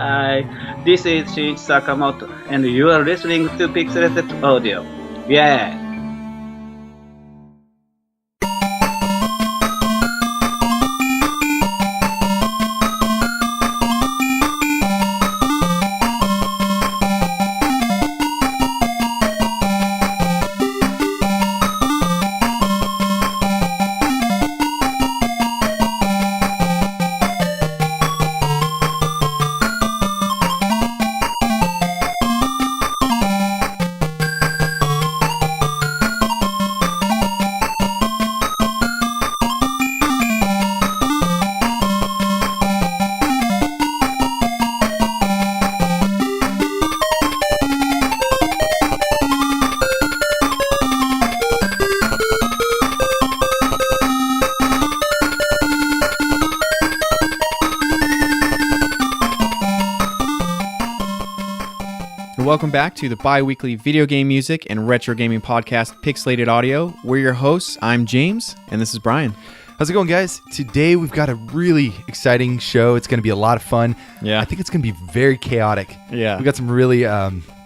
Hi, this is Shinichi Sakamoto, and you are listening to Pixelated Audio. Yeah! Welcome back to the bi-weekly video game music and retro gaming podcast, Pixelated Audio. We're your hosts. I'm James, and this is Brian. How's it going, guys? Today we've got a really exciting show. It's going to be a lot of fun. Yeah. I think it's going to be very chaotic. Yeah. We've got some really...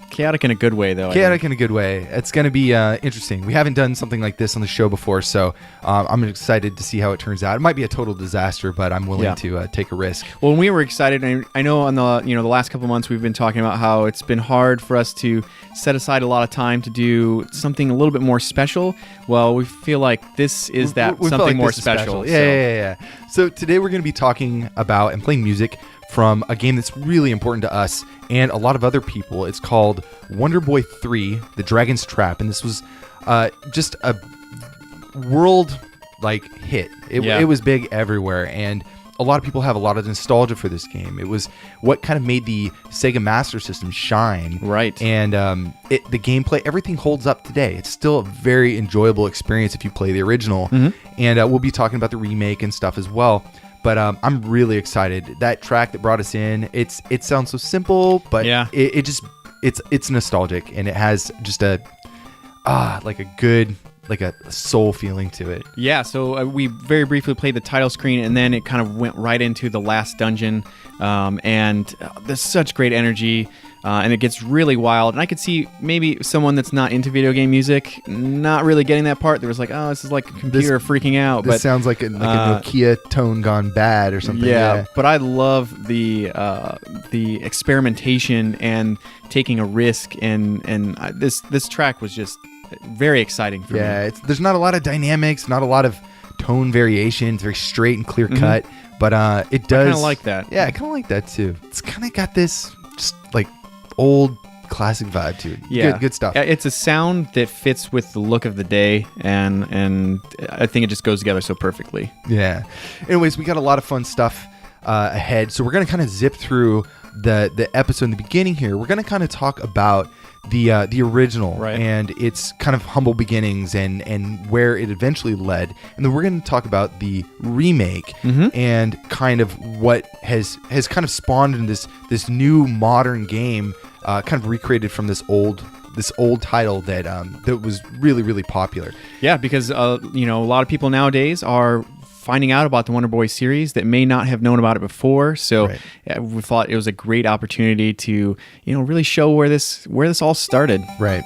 chaotic in a good way, though. Chaotic in a good way. It's going to be interesting. We haven't done something like this on the show before, so I'm excited to see how it turns out. It might be a total disaster, but I'm willing to take a risk. Well, when we were excited, and I know on the the last couple of months we've been talking about how it's been hard for us to set aside a lot of time to do something a little bit more special. Well, we feel like this is that we something like more this is special. Yeah. So today we're going to be talking about and playing music from a game that's really important to us and a lot of other people. It's called WonderBoy III, The Dragon's Trap, and this was just a world hit. It was big everywhere, and a lot of people have a lot of nostalgia for this game. It was what kind of made the Sega Master System shine. Right. And the gameplay, everything holds up today. It's still a very enjoyable experience if you play the original. Mm-hmm. And we'll be talking about the remake and stuff as well. But I'm really excited. That track that brought us in, it sounds so simple, but it's nostalgic, and it has just a soul feeling to it. Yeah, so we very briefly played the title screen, and then it kind of went right into the last dungeon, and there's such great energy, and it gets really wild. And I could see maybe someone that's not into video game music not really getting that part. There was like, oh, this is like a computer freaking out. This sounds like a Nokia tone gone bad or something. Yeah, but I love the experimentation and taking a risk, and this track was just very exciting for me. Yeah, there's not a lot of dynamics, not a lot of tone variation. It's very straight and clear cut, but it does... I kind of like that. Yeah, I kind of like that too. It's kind of got this just like old classic vibe to it. Yeah. Good stuff. It's a sound that fits with the look of the day, and I think it just goes together so perfectly. Yeah. Anyways, we got a lot of fun stuff ahead, so we're going to kind of zip through the episode in the beginning here. We're going to kind of talk about the original, right, and its kind of humble beginnings and where it eventually led, and then we're going to talk about the remake and kind of what has kind of spawned in this new modern game, kind of recreated from this old title that was really, really popular. Yeah, because a lot of people nowadays are finding out about the WonderBoy series that may not have known about it before. So we thought it was a great opportunity to, really show where this all started. Right.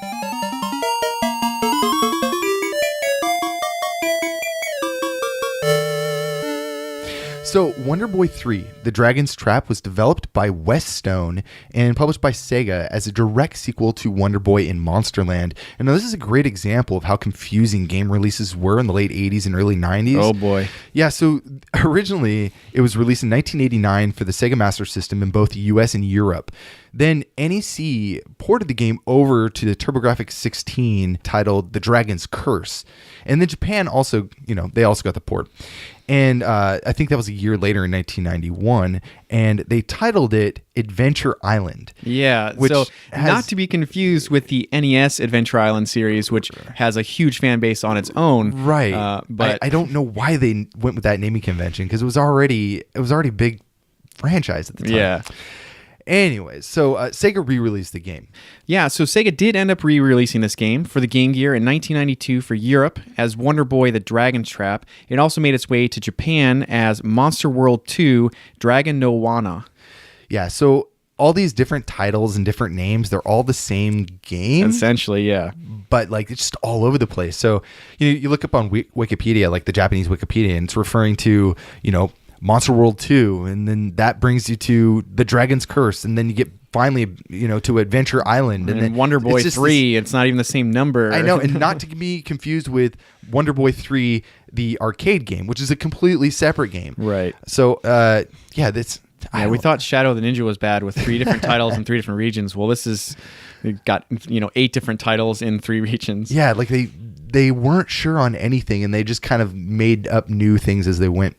So, WonderBoy III, The Dragon's Trap, was developed by Westone and published by Sega as a direct sequel to WonderBoy in Monsterland. And now this is a great example of how confusing game releases were in the late 80s and early 90s. Oh boy. Yeah, so originally it was released in 1989 for the Sega Master System in both the US and Europe. Then NEC ported the game over to the TurboGrafx 16 titled The Dragon's Curse. And then Japan also, they also got the port. And I think that was a year later in 1991. And they titled it Adventure Island. Yeah, so not to be confused with the NES Adventure Island series, which has a huge fan base on its own. Right. But I don't know why they went with that naming convention, because it was already a big franchise at the time. Yeah. Anyways, so Sega re-released the game. Yeah, so Sega did end up re-releasing this game for the Game Gear in 1992 for Europe as WonderBoy The Dragon's Trap. It also made its way to Japan as Monster World 2 Dragon no Wana. Yeah, so all these different titles and different names. They're all the same game. Essentially, yeah. But like it's just all over the place. So you look up on Wikipedia, like the Japanese Wikipedia, and it's referring to Monster World 2, and then that brings you to the Dragon's Curse, and then you get finally to Adventure Island, and then WonderBoy 3. It's not even the same number. I know, and not to be confused with WonderBoy 3, the arcade game, which is a completely separate game. Right. So we thought Shadow of the Ninja was bad with 3 different titles in 3 different regions. Well, this is got 8 different titles in 3 regions. Yeah, like they weren't sure on anything, and they just kind of made up new things as they went.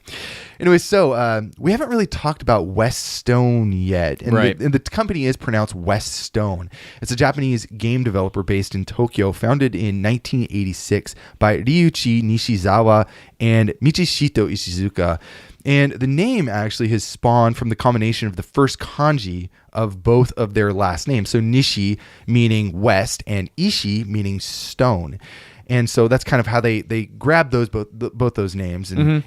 Anyway, so we haven't really talked about West Stone yet. And right. The company is pronounced West Stone. It's a Japanese game developer based in Tokyo, founded in 1986 by Ryuichi Nishizawa and Michishito Ishizuka. And the name actually has spawned from the combination of the first kanji of both of their last names. So Nishi meaning west and Ishi meaning stone. And so that's kind of how they grabbed both those names and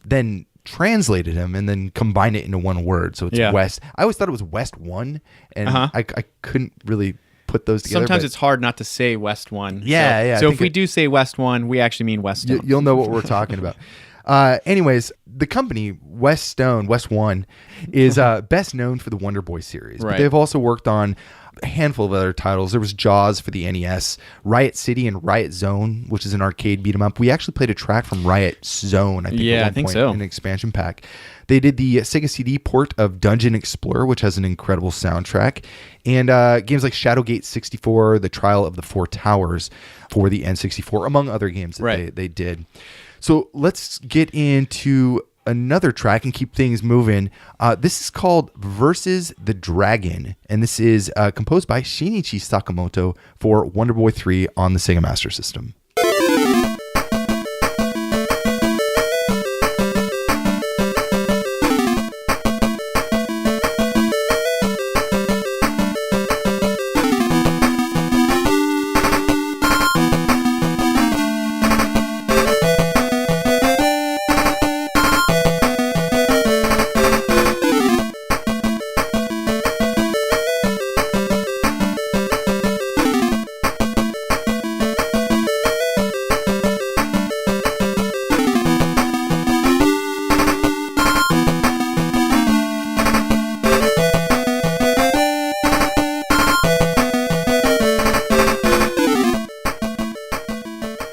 then translated them and then combined it into one word. So it's West. I always thought it was West 1, and I couldn't really put those together. Sometimes it's hard not to say West 1. Yeah. So if we do say West 1, we actually mean West Stone. You'll know what we're talking about. Anyways, the company West 1 is best known for the WonderBoy series. Right. But they've also worked on a handful of other titles. There was Jaws for the NES, Riot City and Riot Zone, which is an arcade beat 'em up. We actually played a track from Riot Zone, I think, at one point in an expansion pack. They did the Sega CD port of Dungeon Explorer, which has an incredible soundtrack, and games like Shadowgate 64, The Trial of the Four Towers for the N64, among other games that they did. So let's get into another track and keep things moving. This is called Versus the Dragon, and this is composed by Shinichi Sakamoto for WonderBoy 3 on the Sega Master System.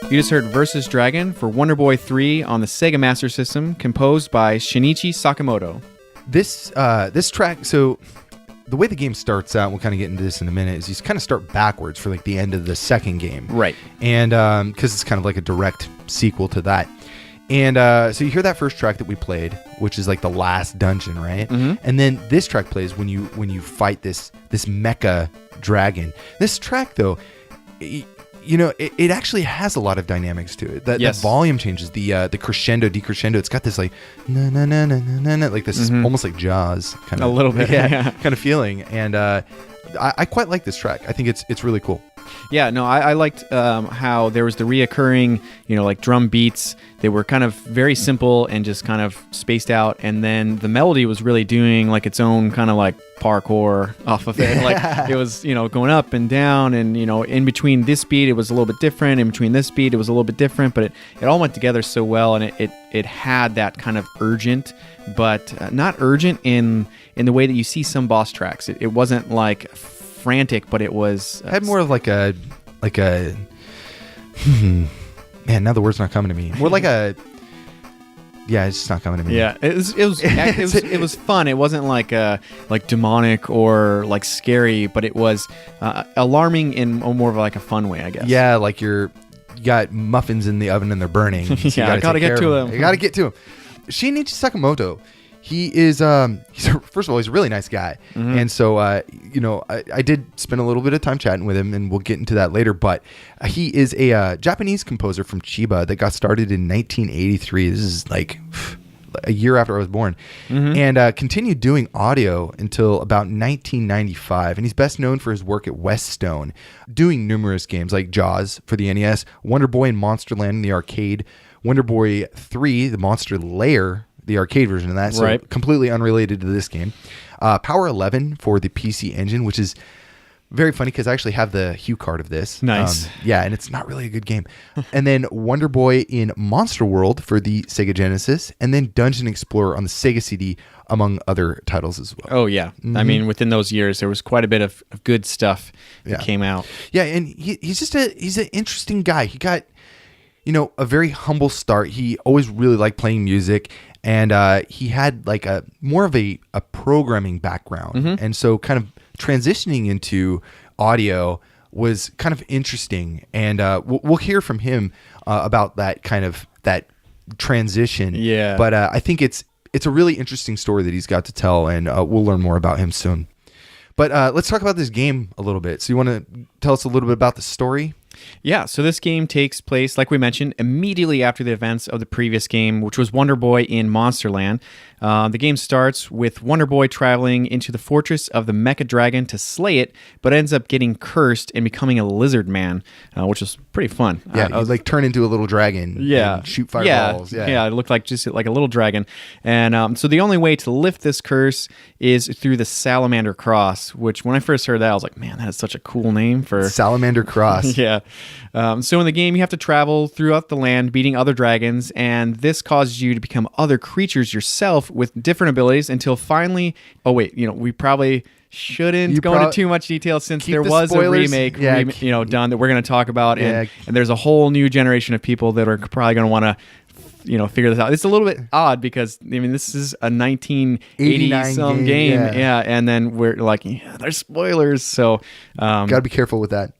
You just heard Versus Dragon for WonderBoy 3 on the Sega Master System, composed by Shinichi Sakamoto. This track, so the way the game starts out, we'll kind of get into this in a minute, is you kind of start backwards for like the end of the second game. Right. And because it's kind of like a direct sequel to that. And so you hear that first track that we played, which is like the last dungeon, right? Mm-hmm. And then this track plays when you fight this Mecha Dragon. This track, though, it actually has a lot of dynamics to it. That volume changes, the crescendo, decrescendo. It's got this like na na na na na na, like this almost like Jaws kind of a little bit, kind of feeling. And I quite like this track. I think it's really cool. Yeah, no, I liked how there was the reoccurring, like drum beats. They were kind of very simple and just kind of spaced out. And then the melody was really doing like its own kind of like parkour off of it. Like it was, going up and down, and, in between this beat, it was a little bit different. In between this beat, it was a little bit different, but it all went together so well. And it had that kind of urgent, but not urgent in the way that you see some boss tracks. It wasn't like frantic, but it was had more of like a man, now the word's not coming to me. More like a it's just not coming to me. Yeah, it was fun. It wasn't like demonic or like scary, but it was alarming in more of like a fun way, I guess. Yeah, like you got muffins in the oven and they're burning. So I gotta get to them. You gotta get to them. Shinichi Sakamoto. He is, first of all, he's a really nice guy. Mm-hmm. And so, I did spend a little bit of time chatting with him, and we'll get into that later. But he is a Japanese composer from Chiba that got started in 1983. This is like a year after I was born. Mm-hmm. And continued doing audio until about 1995. And he's best known for his work at West Stone, doing numerous games like Jaws for the NES, WonderBoy and Monsterland in the arcade, WonderBoy 3, the Monster Lair, the arcade version of that, so Right. completely unrelated to this game. Power 11 for the PC Engine, which is very funny because I actually have the Hue card of this. Nice. Yeah, and it's not really a good game. And then Wonder Boy in Monster World for the Sega Genesis, and then Dungeon Explorer on the Sega CD, among other titles as well. Oh, yeah. I mean, within those years, there was quite a bit of good stuff that came out. Yeah, and he's an interesting guy. He got, a very humble start. He always really liked playing music, and he had like a more of a programming background, and so kind of transitioning into audio was kind of interesting. And we'll hear from him about that transition. Yeah. But I think it's a really interesting story that he's got to tell, and we'll learn more about him soon. But let's talk about this game a little bit. So you want to tell us a little bit about the story? Yeah, so this game takes place, like we mentioned, immediately after the events of the previous game, which was Wonder Boy in Monsterland. The game starts with Wonder Boy traveling into the fortress of the Mecha Dragon to slay it, but ends up getting cursed and becoming a lizard man, which was pretty fun. Yeah, you like turn into a little dragon and shoot fireballs. Yeah, it looked like just like a little dragon. And so the only way to lift this curse is through the Salamander Cross, which when I first heard that, I was like, man, that is such a cool name for... Salamander Cross. Yeah. So in the game, you have to travel throughout the land, beating other dragons, and this causes you to become other creatures yourself with different abilities until finally... Oh, wait, we probably shouldn't go into too much detail since there was a remake done that we're going to talk about, and there's a whole new generation of people that are probably going to want to figure this out. It's a little bit odd because, this is a 1980-some game. Yeah, and then we're like, there's spoilers, so... Got to be careful with that.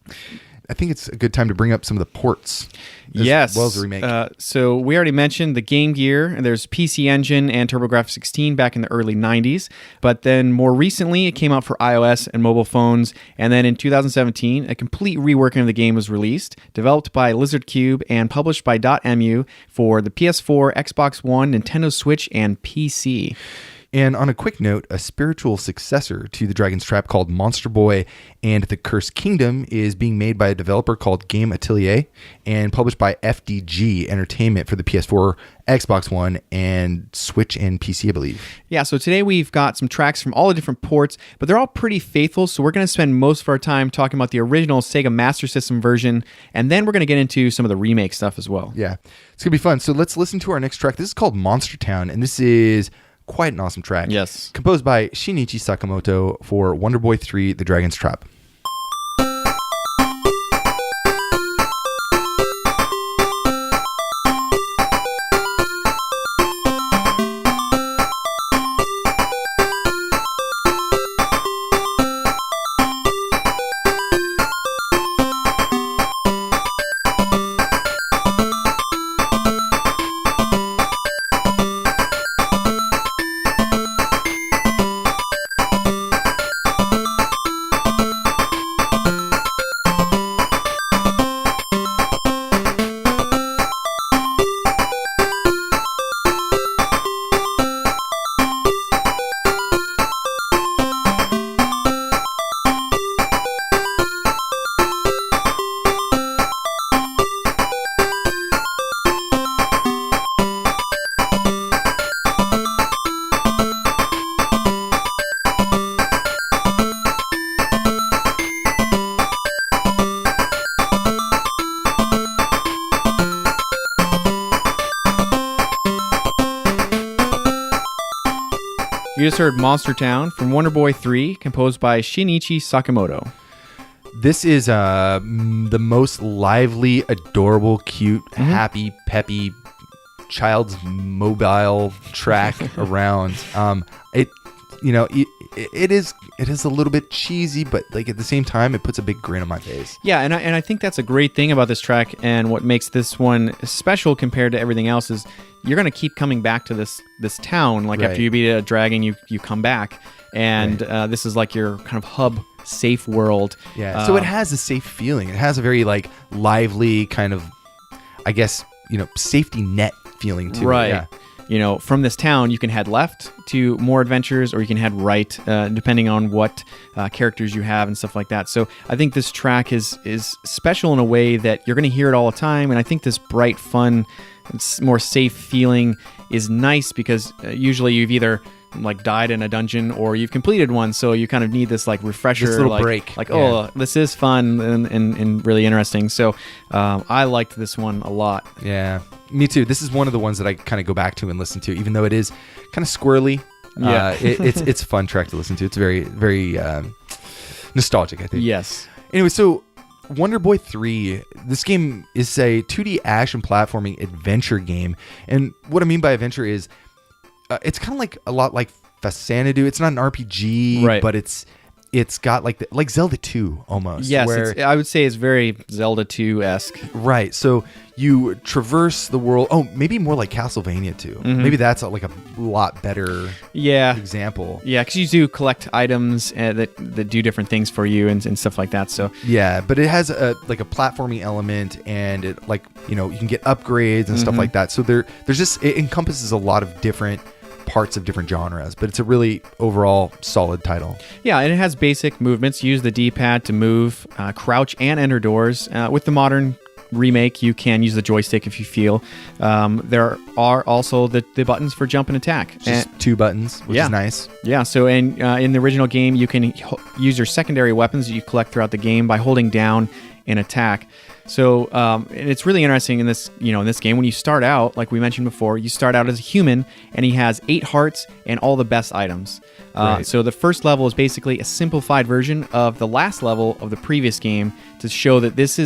I think it's a good time to bring up some of the ports as well as the remake. So we already mentioned the Game Gear, and there's PC Engine and TurboGrafx 16 back in the early 90s. But then more recently, it came out for iOS and mobile phones. And then in 2017, a complete reworking of the game was released, developed by Lizard Cube and published by .mu for the PS4, Xbox One, Nintendo Switch, and PC. And on a quick note, a spiritual successor to the Dragon's Trap called Monster Boy and the Cursed Kingdom is being made by a developer called Game Atelier and published by FDG Entertainment for the PS4, Xbox One, and Switch and PC, I believe. Yeah, so today we've got some tracks from all the different ports, but they're all pretty faithful, so we're going to spend most of our time talking about the original Sega Master System version, and then we're going to get into some of the remake stuff as well. Yeah, it's going to be fun. So let's listen to our next track. This is called Monster Town, and this is... quite an awesome track. Yes. Composed by Shinichi Sakamoto for Wonder Boy III, The Dragon's Trap. You just heard Monster Town from Wonder Boy 3, composed by Shinichi Sakamoto. This is the most lively, adorable, cute, happy, peppy, child's mobile track around. It is a little bit cheesy, but like at the same time, it puts a big grin on my face. Yeah, and I think that's a great thing about this track, and what makes this one special compared to everything else is you're going to keep coming back to this town. Like after you beat a dragon, you come back, and this is like your kind of hub safe world. Yeah, so it has a safe feeling. It has a very like lively kind of, I guess, safety net feeling to it. Right. Yeah. From this town, you can head left to more adventures, or you can head right, depending on what characters you have and stuff like that. So I think this track is special in a way that you're going to hear it all the time, and I think this bright, fun, more safe feeling is nice because usually you've either like died in a dungeon or you've completed one, so you kind of need this like refresher, this little like, break. like oh, this is fun and really interesting. So I liked this one a lot. Yeah, me too. This is one of the ones that I kind of go back to and listen to, even though it is kind of squirrely. Yeah, it's a fun track to listen to. It's very, very nostalgic, I think. Yes. Anyway, so WonderBoy 3, this game is a 2D action platforming adventure game. And what I mean by adventure is it's kind of like a lot like Fasanadu. It's not an RPG, right, but it's got like Zelda 2 almost. Yes, I would say it's very Zelda 2-esque. Right. So you traverse the world. Oh, maybe more like Castlevania 2. Mm-hmm. Like that's like a lot better example. Yeah, because you do collect items that do different things for you and stuff like that. So yeah, but it has a platforming element, and it you can get upgrades and stuff like that. So there's just, it encompasses a lot of different parts of different genres, but it's a really overall solid title. Yeah, and it has basic movements. Use the D-pad to move, crouch, and enter doors. With the modern remake, you can use the joystick if you feel. There are also the buttons for jump and attack. Just 2 buttons, which is nice. Yeah, so in the original game, you can use your secondary weapons that you collect throughout the game by holding down and attack. So and it's really interesting in this game. When you start out, like we mentioned before, you start out as a human, and he has 8 hearts and all the best items. Right. So the first level is basically a simplified version of the last level of the previous game to show that this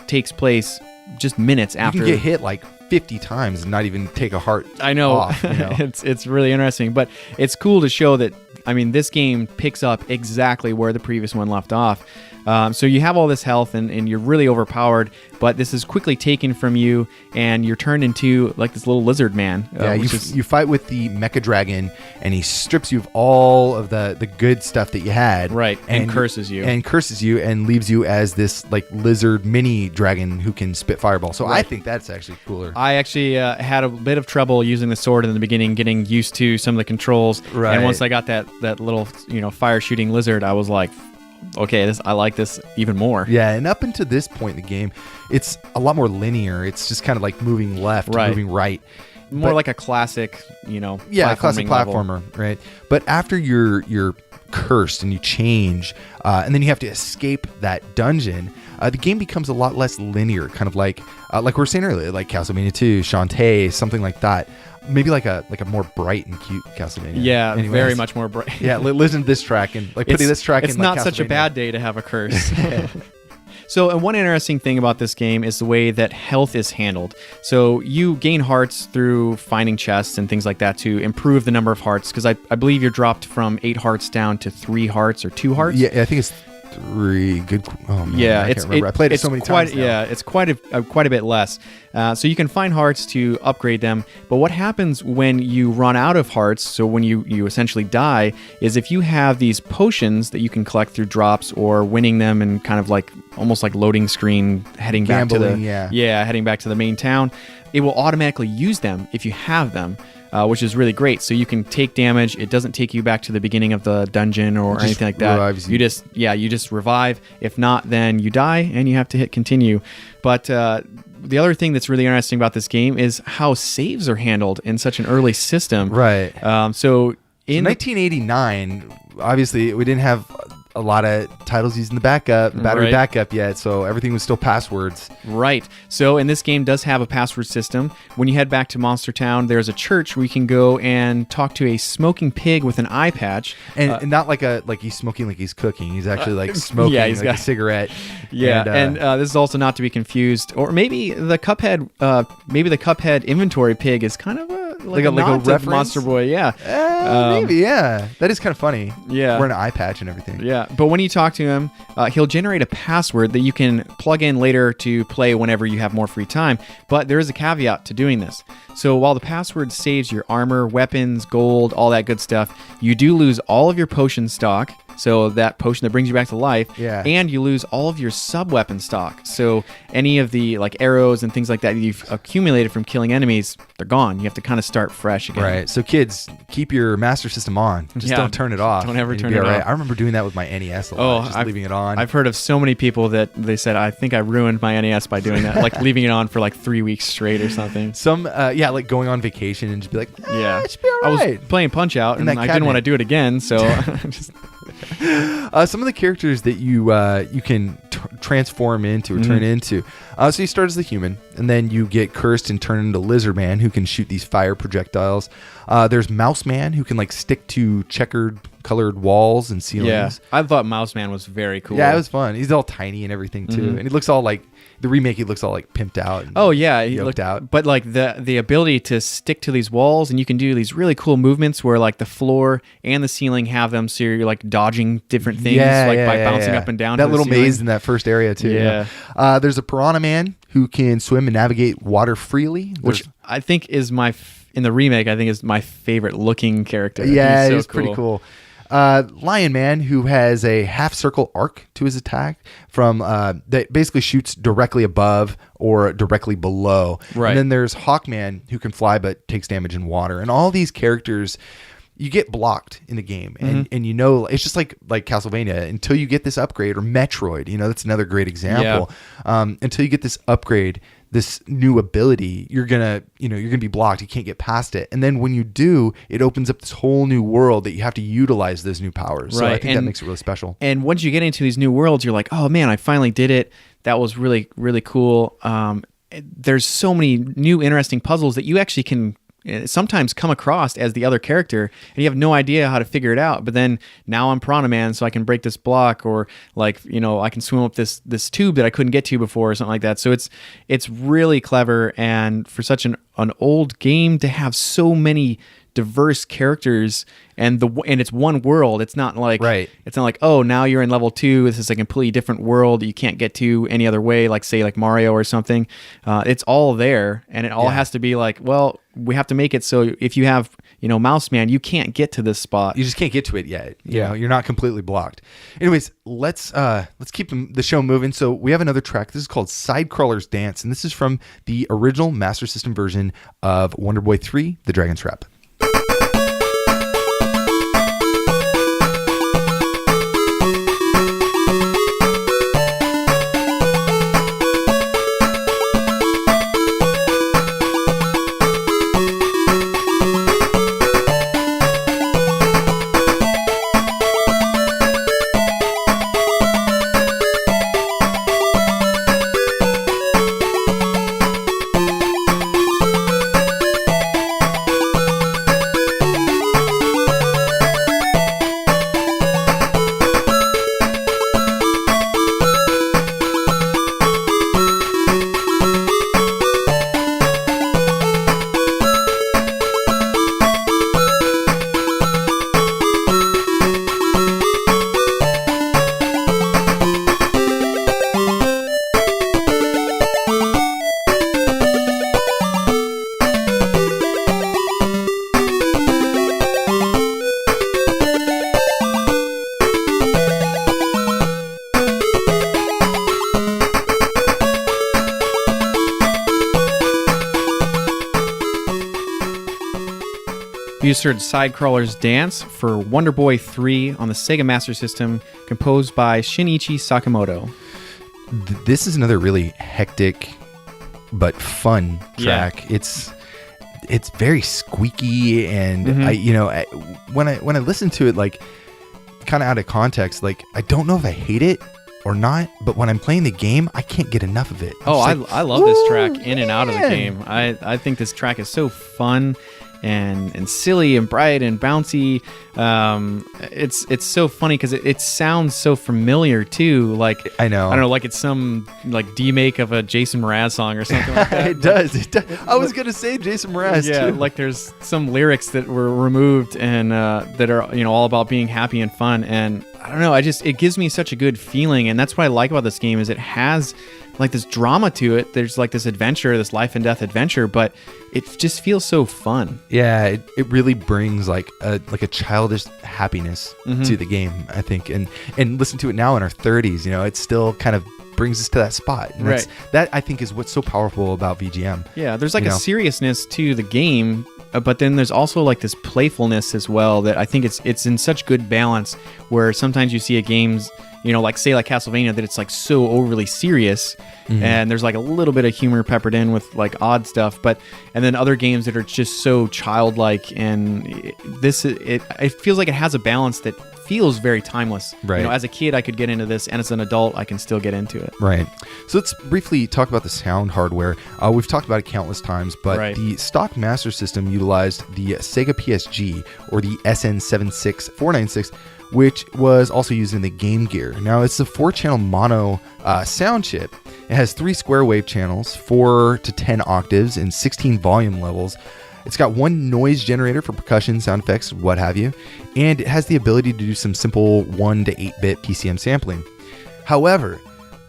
takes place just minutes after. You can get hit like 50 times and not even take a heart. I know. Off, it's really interesting, but it's cool to show that this game picks up exactly where the previous one left off. So you have all this health and you're really overpowered, but this is quickly taken from you and you're turned into like this little lizard man. Yeah, you fight with the Mecha Dragon, and he strips you of all of the good stuff that you had. Right, and curses you. And leaves you as this like lizard mini dragon who can spit fireball. So right. I think that's actually cooler. I actually had a bit of trouble using the sword in the beginning, getting used to some of the controls. Right. And once I got that little fire shooting lizard, I was like, okay, I like this even more. Yeah, and up until this point in the game, it's a lot more linear. It's just kind of like moving left, moving right. More like a classic, a classic platformer, level. Right? But after you're cursed and you change, and then you have to escape that dungeon, the game becomes a lot less linear, kind of like we were saying earlier, like Castlevania 2, Shantae, something like that. Maybe like a more bright and cute Castlevania. Yeah, anyways, very much more bright. Yeah, listen to this track and putting this track in. It's not such a bad day to have a curse. So, one interesting thing about this game is the way that health is handled. So, you gain hearts through finding chests and things like that to improve the number of hearts, because I believe you're dropped from 8 hearts down to 3 hearts or 2 hearts. Yeah, I think it's 3. Good. Oh man, yeah, I can't remember. I played it so many times now. Yeah, it's quite a bit less. So you can find hearts to upgrade them. But what happens when you run out of hearts, so when you essentially die, is if you have these potions that you can collect through drops or winning them and kind of like almost like loading screen heading back to the main town, it will automatically use them if you have them. Which is really great. So you can take damage. It doesn't take you back to the beginning of the dungeon or anything like that. You just revive. If not, then you die and you have to hit continue. But the other thing that's really interesting about this game is how saves are handled in such an early system. Right. So in 1989, obviously we didn't have a lot of titles using the battery backup yet, so everything was still passwords. Right. So, and this game does have a password system. When you head back to Monster Town, there's a church where you can go and talk to a smoking pig with an eye patch. And not like he's smoking like he's cooking. He's actually like smoking a cigarette. Yeah, and this is also not to be confused. Or maybe the Cuphead inventory pig is kind of like a reference? Monster Boy, maybe, yeah. That is kind of funny. Yeah. Wearing an eye patch and everything. Yeah, but when you talk to him, he'll generate a password that you can plug in later to play whenever you have more free time. But there is a caveat to doing this. So while the password saves your armor, weapons, gold, all that good stuff, you do lose all of your potion stock. So that potion that brings you back to life. Yeah. And you lose all of your sub-weapon stock. So any of the like arrows and things like that you've accumulated from killing enemies, they're gone. You have to kind of start fresh again. Right. So kids, keep your Master System on. Just don't turn it off. Don't ever and turn you'll it be all off. I remember doing that with my NES a lot, just leaving it on. I've heard of so many people that they said, I think I ruined my NES by doing that, like leaving it on for like 3 weeks straight or something. Some, like going on vacation and just be like, it should be all right. I was playing Punch-Out and I didn't want to do it again, so just... Some of the characters that you can transform into or turn into. So you start as the human, and then you get cursed and turn into Lizard Man, who can shoot these fire projectiles. There's Mouse Man, who can like stick to checkered colored walls and ceilings. Yeah, I thought Mouse Man was very cool. Yeah, it was fun. He's all tiny and everything too, and he looks all like the remake. He looks all like pimped out. And he looked out. But like the ability to stick to these walls, and you can do these really cool movements where like the floor and the ceiling have them, so you're like dodging different things by bouncing up and down. That to little the ceiling. maze in that first area too. Yeah. There's a Piranha Man who can swim and navigate water freely, which I think is in the remake. I think is my favorite looking character. Yeah, he's he's pretty cool. Lion Man, who has a half circle arc to his attack from that basically shoots directly above or directly below. Right. And then there's Hawkman, who can fly but takes damage in water. And all these characters, you get blocked in the game, and it's just like Castlevania until you get this upgrade, or Metroid. That's another great example. Yeah. Until you get this upgrade, this new ability, you're gonna be blocked. You can't get past it. And then when you do, it opens up this whole new world that you have to utilize those new powers. So I think that makes it really special. And once you get into these new worlds, you're like, oh man, I finally did it. That was really, really cool. There's so many new interesting puzzles that you actually can sometimes come across as the other character, and you have no idea how to figure it out. But then now I'm Piranha Man, so I can break this block, or like I can swim up this tube that I couldn't get to before, or something like that. So it's really clever, and for such an old game to have so many diverse characters, and it's one world. It's not like It's not like, oh, now you're in level 2. This is a completely different world that you can't get to any other way, like say like Mario or something. It's all there, and it all has to be like, well, we have to make it so if you have Mouse Man, you can't get to this spot. You just can't get to it yet. You're not completely blocked. Anyways, let's keep the show moving. So we have another track. This is called Sidecrawler's Dance, and this is from the original Master System version of WonderBoy 3: The Dragon's Trap. You just heard Sidecrawler's Dance for WonderBoy 3 on the Sega Master System, composed by Shinichi Sakamoto. This is another really hectic but fun track. Yeah. It's very squeaky, and when I listen to it, like kind of out of context, like I don't know if I hate it or not, but when I'm playing the game, I can't get enough of it. I love this track in and out of the game. I think this track is so fun and silly and bright and bouncy. It's so funny because it sounds so familiar too. Like I don't know, like it's some like demake of a Jason Mraz song or something like that. It does. I was gonna say Jason Mraz too. Like there's some lyrics that were removed and that are all about being happy and fun, and I don't know, it gives me such a good feeling, and that's what I like about this game is it has like this drama to it. There's like this adventure, this life and death adventure, but it just feels so fun. Yeah, it really brings like a childish happiness to the game, I think. And listen to it now in our 30s, it still kind of brings us to that spot. And right. That I think is what's so powerful about VGM. Yeah, there's like a seriousness to the game, but then there's also like this playfulness as well that I think it's in such good balance, where sometimes you see a game's, like say like Castlevania, that it's like so overly serious, and there's like a little bit of humor peppered in with like odd stuff, and then other games that are just so childlike, and it feels like it has a balance that feels very timeless. Right. As a kid, I could get into this, and as an adult, I can still get into it. Right. So let's briefly talk about the sound hardware. We've talked about it countless times, but the stock Master System utilized the Sega PSG, or the SN76496, which was also used in the Game Gear. Now, it's a 4-channel mono sound chip. It has 3 square wave channels, 4 to 10 octaves, and 16 volume levels. It's got 1 noise generator for percussion, sound effects, what have you, and it has the ability to do some simple 1 to 8-bit PCM sampling. However,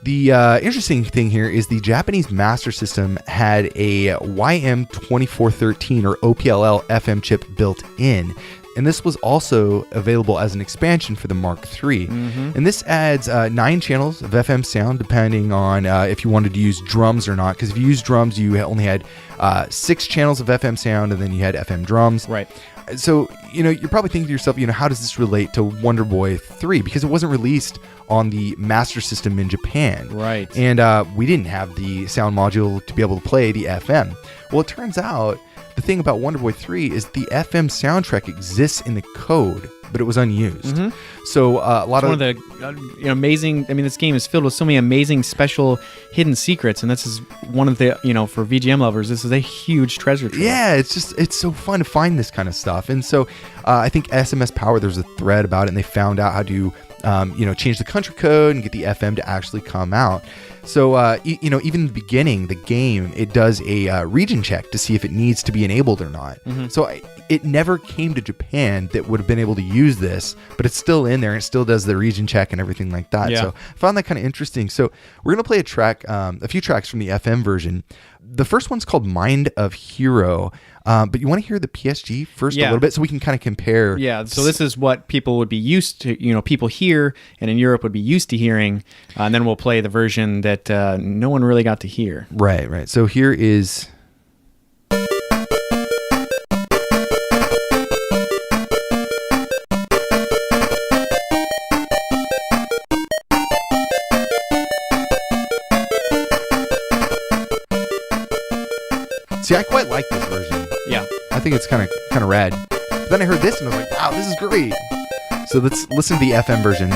the interesting thing here is the Japanese Master System had a YM2413 or OPLL FM chip built in, and this was also available as an expansion for the Mark III. And this adds 9 channels of FM sound, depending on if you wanted to use drums or not. Because if you use drums, you only had 6 channels of FM sound, and then you had FM drums. Right. So, you're probably thinking to yourself, how does this relate to WonderBoy 3? Because it wasn't released on the Master System in Japan. Right. And we didn't have the sound module to be able to play the FM. Well, it turns out the thing about WonderBoy 3 is the FM soundtrack exists in the code, but it was unused. So a lot it's one of the amazing. I mean, this game is filled with so many amazing, special, hidden secrets, and this is one of the for VGM lovers, this is a huge treasure trove. Yeah, it's so fun to find this kind of stuff. And so I think SMS Power, there's a thread about it, and they found out how to change the country code and get the FM to actually come out. So, even in the beginning, the game, it does a region check to see if it needs to be enabled or not. So it never came to Japan that would have been able to use this, but it's still in there, and it still does the region check and everything like that. Yeah. So I found that kind of interesting. So we're going to play a few tracks from the FM version. The first one's called Mind of Hero, but you want to hear the PSG first a little bit so we can kind of compare. Yeah, so this is what people would be used to, people here and in Europe would be used to hearing, and then we'll play the version that no one really got to hear. Right. So here is... See, I quite like this version. Yeah. I think it's kind of rad. But then I heard this and I was like, wow, this is great. So let's listen to the FM version.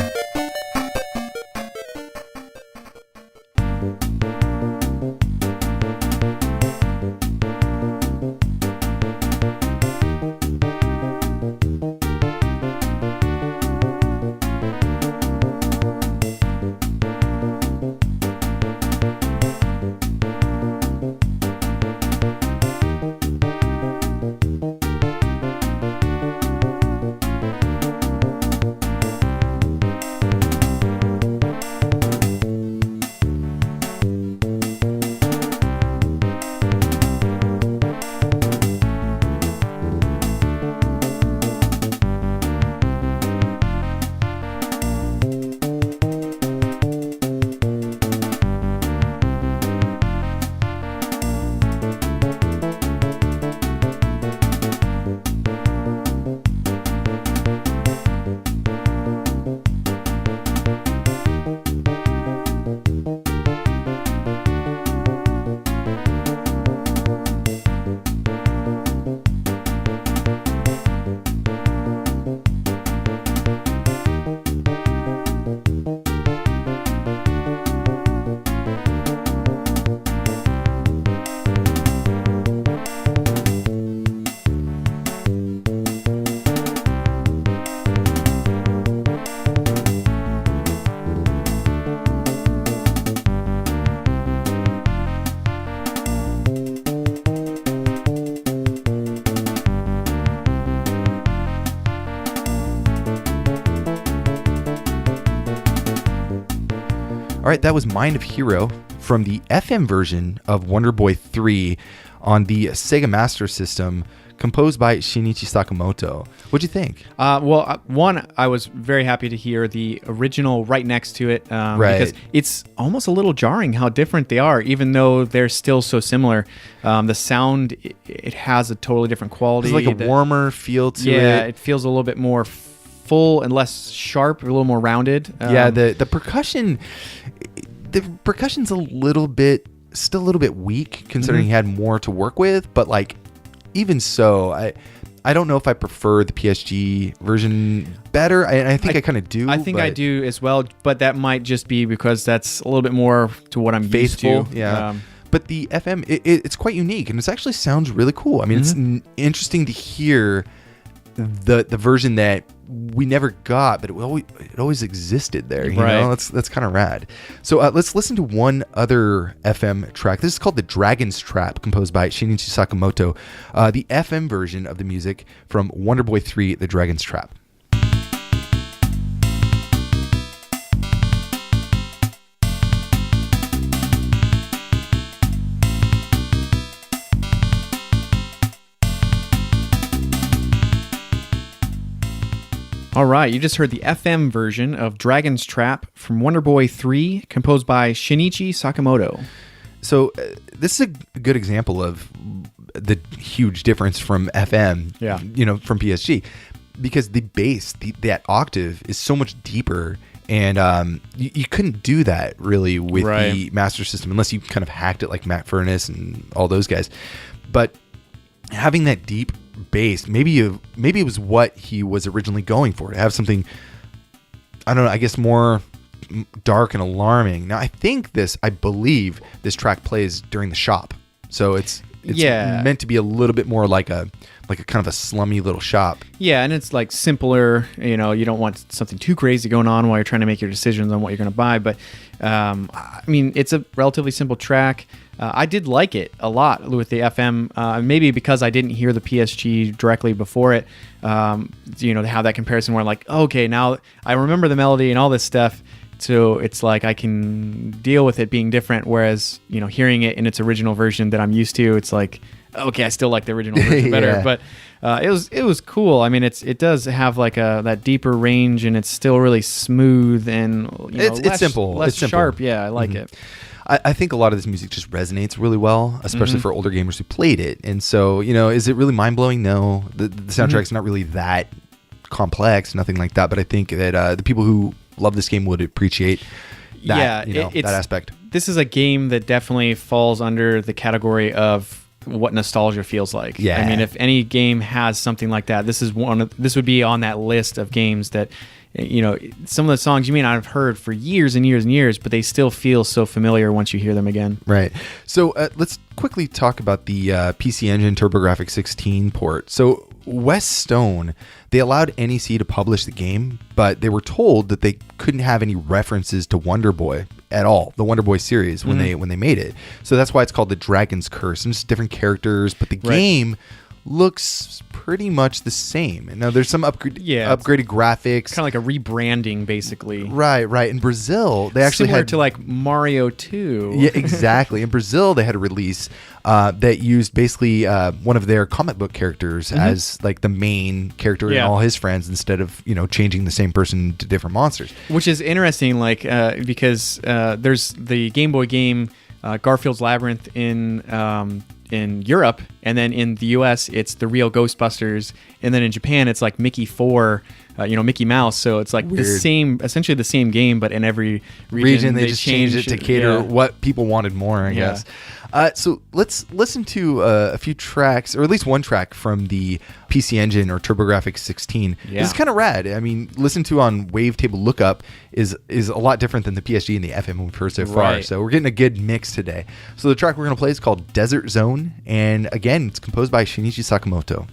All right, that was Mind of Hero from the FM version of WonderBoy 3 on the Sega Master System, composed by Shinichi Sakamoto. What'd you think? One, I was very happy to hear the original right next to it, because it's almost a little jarring how different they are, even though they're still so similar. The sound, it has a totally different quality. There's like a warmer feel to it. Yeah, it feels a little bit more full and less sharp, a little more rounded. The percussion's still a little bit weak, considering he had more to work with, but like, even so, I don't know if I prefer the PSG version better. I think I kind of do. I think I do as well, but that might just be because that's a little bit more to what I'm faithful, used to. Yeah. But the FM, it's quite unique, and it actually sounds really cool. I mean, it's interesting to hear the version that we never got, but it always existed there. You know, that's kind of rad. So let's listen to one other FM track. This is called The Dragon's Trap, composed by Shinichi Sakamoto. The FM version of the music from WonderBoy 3, The Dragon's Trap. All right, you just heard the FM version of Dragon's Trap from WonderBoy 3, composed by Shinichi Sakamoto. So this is a good example of the huge difference from FM, from PSG, because the bass, that octave is so much deeper, and you couldn't do that really with the Master System unless you kind of hacked it like Matt Furness and all those guys. But having that deep bass, maybe it was what he was originally going for, to have something, I don't know, I guess more dark and alarming. Now I believe this track plays during the shop, so it's meant to be a little bit more like a kind of a slummy little shop. Yeah, and it's like simpler. You don't want something too crazy going on while you're trying to make your decisions on what you're going to buy. But I mean, it's a relatively simple track. I did like it a lot with the FM, maybe because I didn't hear the PSG directly before it. To have that comparison where I'm like, okay, now I remember the melody and all this stuff. So it's like I can deal with it being different. Whereas, hearing it in its original version that I'm used to, it's like, okay, I still like the original version better. But it was cool. I mean, it does have like that deeper range, and it's still really smooth and it's simple, less it's simple. sharp. Yeah, I like it. I think a lot of this music just resonates really well, especially for older gamers who played it. And so, is it really mind-blowing? No. The soundtrack's not really that complex, nothing like that. But I think that the people who love this game would appreciate that, that aspect. This is a game that definitely falls under the category of what nostalgia feels like. Yeah. I mean, if any game has something like that, this would be on that list of games that, some of the songs you may not have heard for years and years and years, but they still feel so familiar once you hear them again. Right. So let's quickly talk about the PC Engine TurboGrafx 16 port. So West Stone, they allowed NEC to publish the game, but they were told that they couldn't have any references to WonderBoy at all, the WonderBoy series, when they made it. So that's why it's called the Dragon's Curse, and just different characters, but the game looks pretty much the same. And now there's some upgraded graphics, kind of like a rebranding, basically. Right. In Brazil, they actually similar had to like Mario 2. Yeah, exactly. In Brazil, they had a release that used basically one of their comic book characters as like the main character and all his friends, instead of changing the same person to different monsters. Which is interesting, like because there's the Game Boy game Garfield's Labyrinth in Europe, and then in the US it's the real Ghostbusters, and then in Japan it's like Mickey 4, Mickey Mouse. So it's like essentially the same game, but in every region they just changed it to cater what people wanted more, I guess. So let's listen to a few tracks, or at least one track from the PC Engine or TurboGrafx 16. This is kind of rad. I mean, listen to on Wavetable Lookup is a lot different than the PSG and the FM we've heard so far. So we're getting a good mix today. So the track we're going to play is called Desert Zone, and again, it's composed by Shinichi Sakamoto.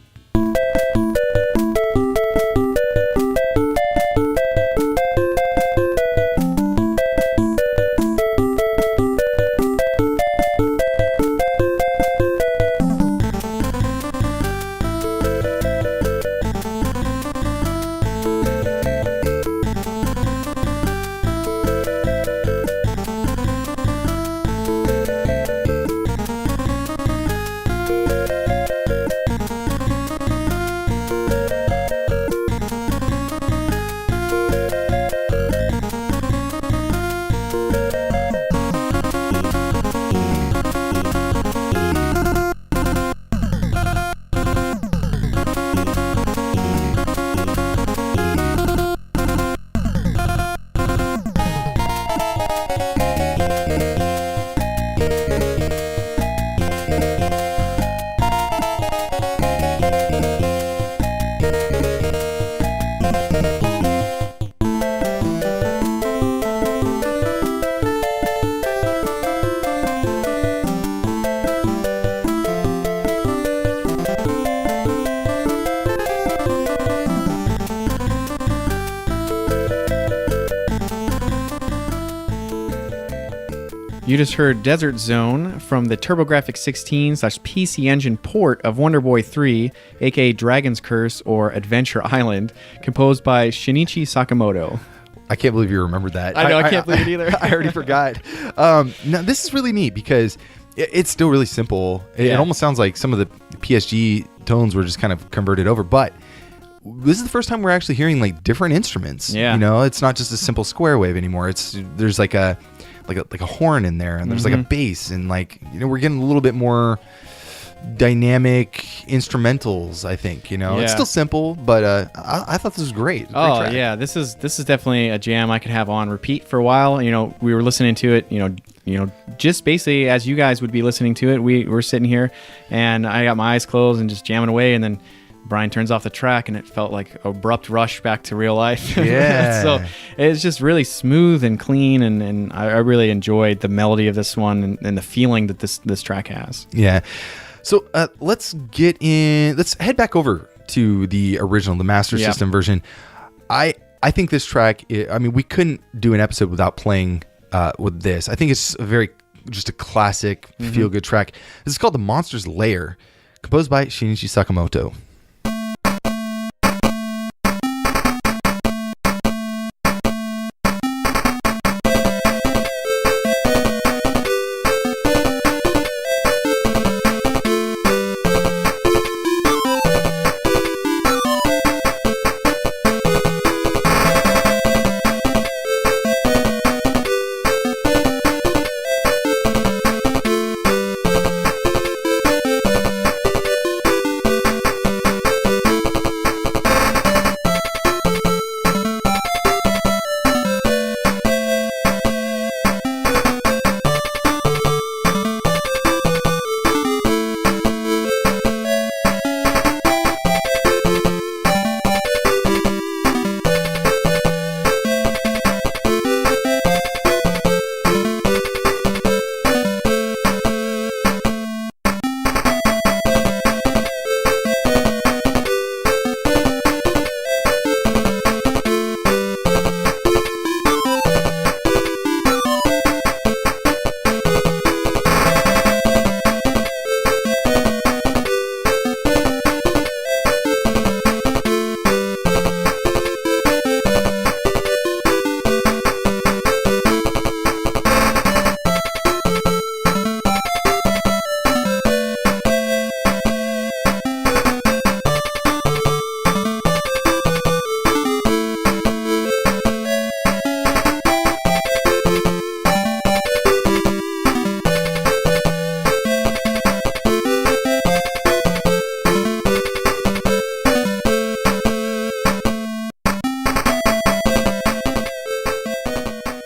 You just heard Desert Zone from the TurboGrafx-16/PC Engine port of WonderBoy 3, aka Dragon's Curse or Adventure Island, composed by Shinichi Sakamoto. I can't believe you remembered that. I know, I can't believe it either. I already forgot. Now, this is really neat because it's still really simple. It almost sounds like some of the PSG tones were just kind of converted over, but this is the first time we're actually hearing like different instruments. Yeah. You know, it's not just a simple square wave anymore. There's like a horn in there, and there's like a bass, and like, you know, we're getting a little bit more dynamic instrumentals, I think. You know, it's still simple, but I thought this was great. Oh track. yeah, this is definitely a jam I could have on repeat for a while. You know, we were listening to it, you know, just basically as you guys would be listening to it. We were sitting here, and I got my eyes closed and just jamming away, and then Brian turns off the track, and it felt like an abrupt rush back to real life. Yeah. So it's just really smooth and clean, and I really enjoyed the melody of this one and the feeling that this track has. Yeah. So let's head back over to the original, the Master System version. I think this track, we couldn't do an episode without playing with this. I think it's just a classic feel-good track. This is called The Monster's Lair, composed by Shinichi Sakamoto.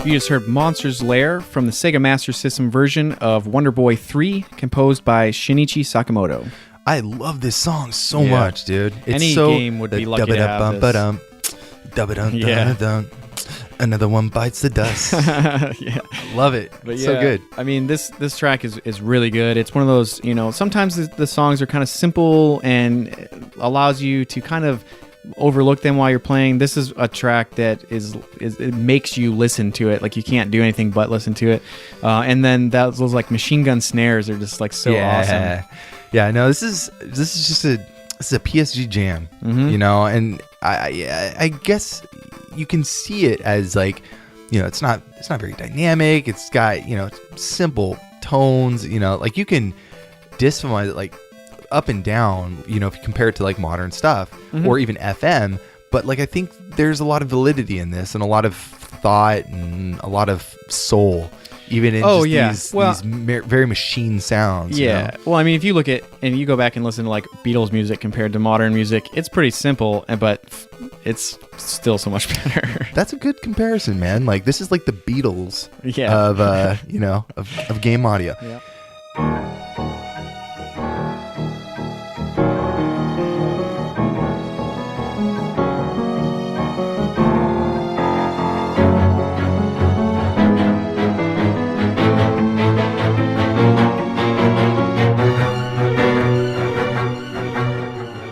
You just heard Monster's Lair from the Sega Master System version of WonderBoy 3, composed by Shinichi Sakamoto. I love this song so much, dude. It's Any game would be lucky to have this. Another one bites the dust. Yeah, love it. But so good. I mean, this track is really good. It's one of those, you know, sometimes the songs are kind of simple and allows you to kind of overlook them while you're playing. This is a track that it makes you listen to it. Like, you can't do anything but listen to it. And then those like machine gun snares are just like so awesome. Yeah, no, this is just a PSG jam, you know, and I guess you can see it as like, you know, it's not very dynamic. It's got, you know, simple tones, you know, like you can dissimize it like up and down, you know, if you compare it to like modern stuff or even FM. But like, I think there's a lot of validity in this and a lot of thought and a lot of soul, even in these very machine sounds. Yeah. You know? Well, I mean, if you look at and you go back and listen to like Beatles music compared to modern music, it's pretty simple, but it's still so much better. That's a good comparison, man. Like, this is like the Beatles of you know, of game audio. Yeah.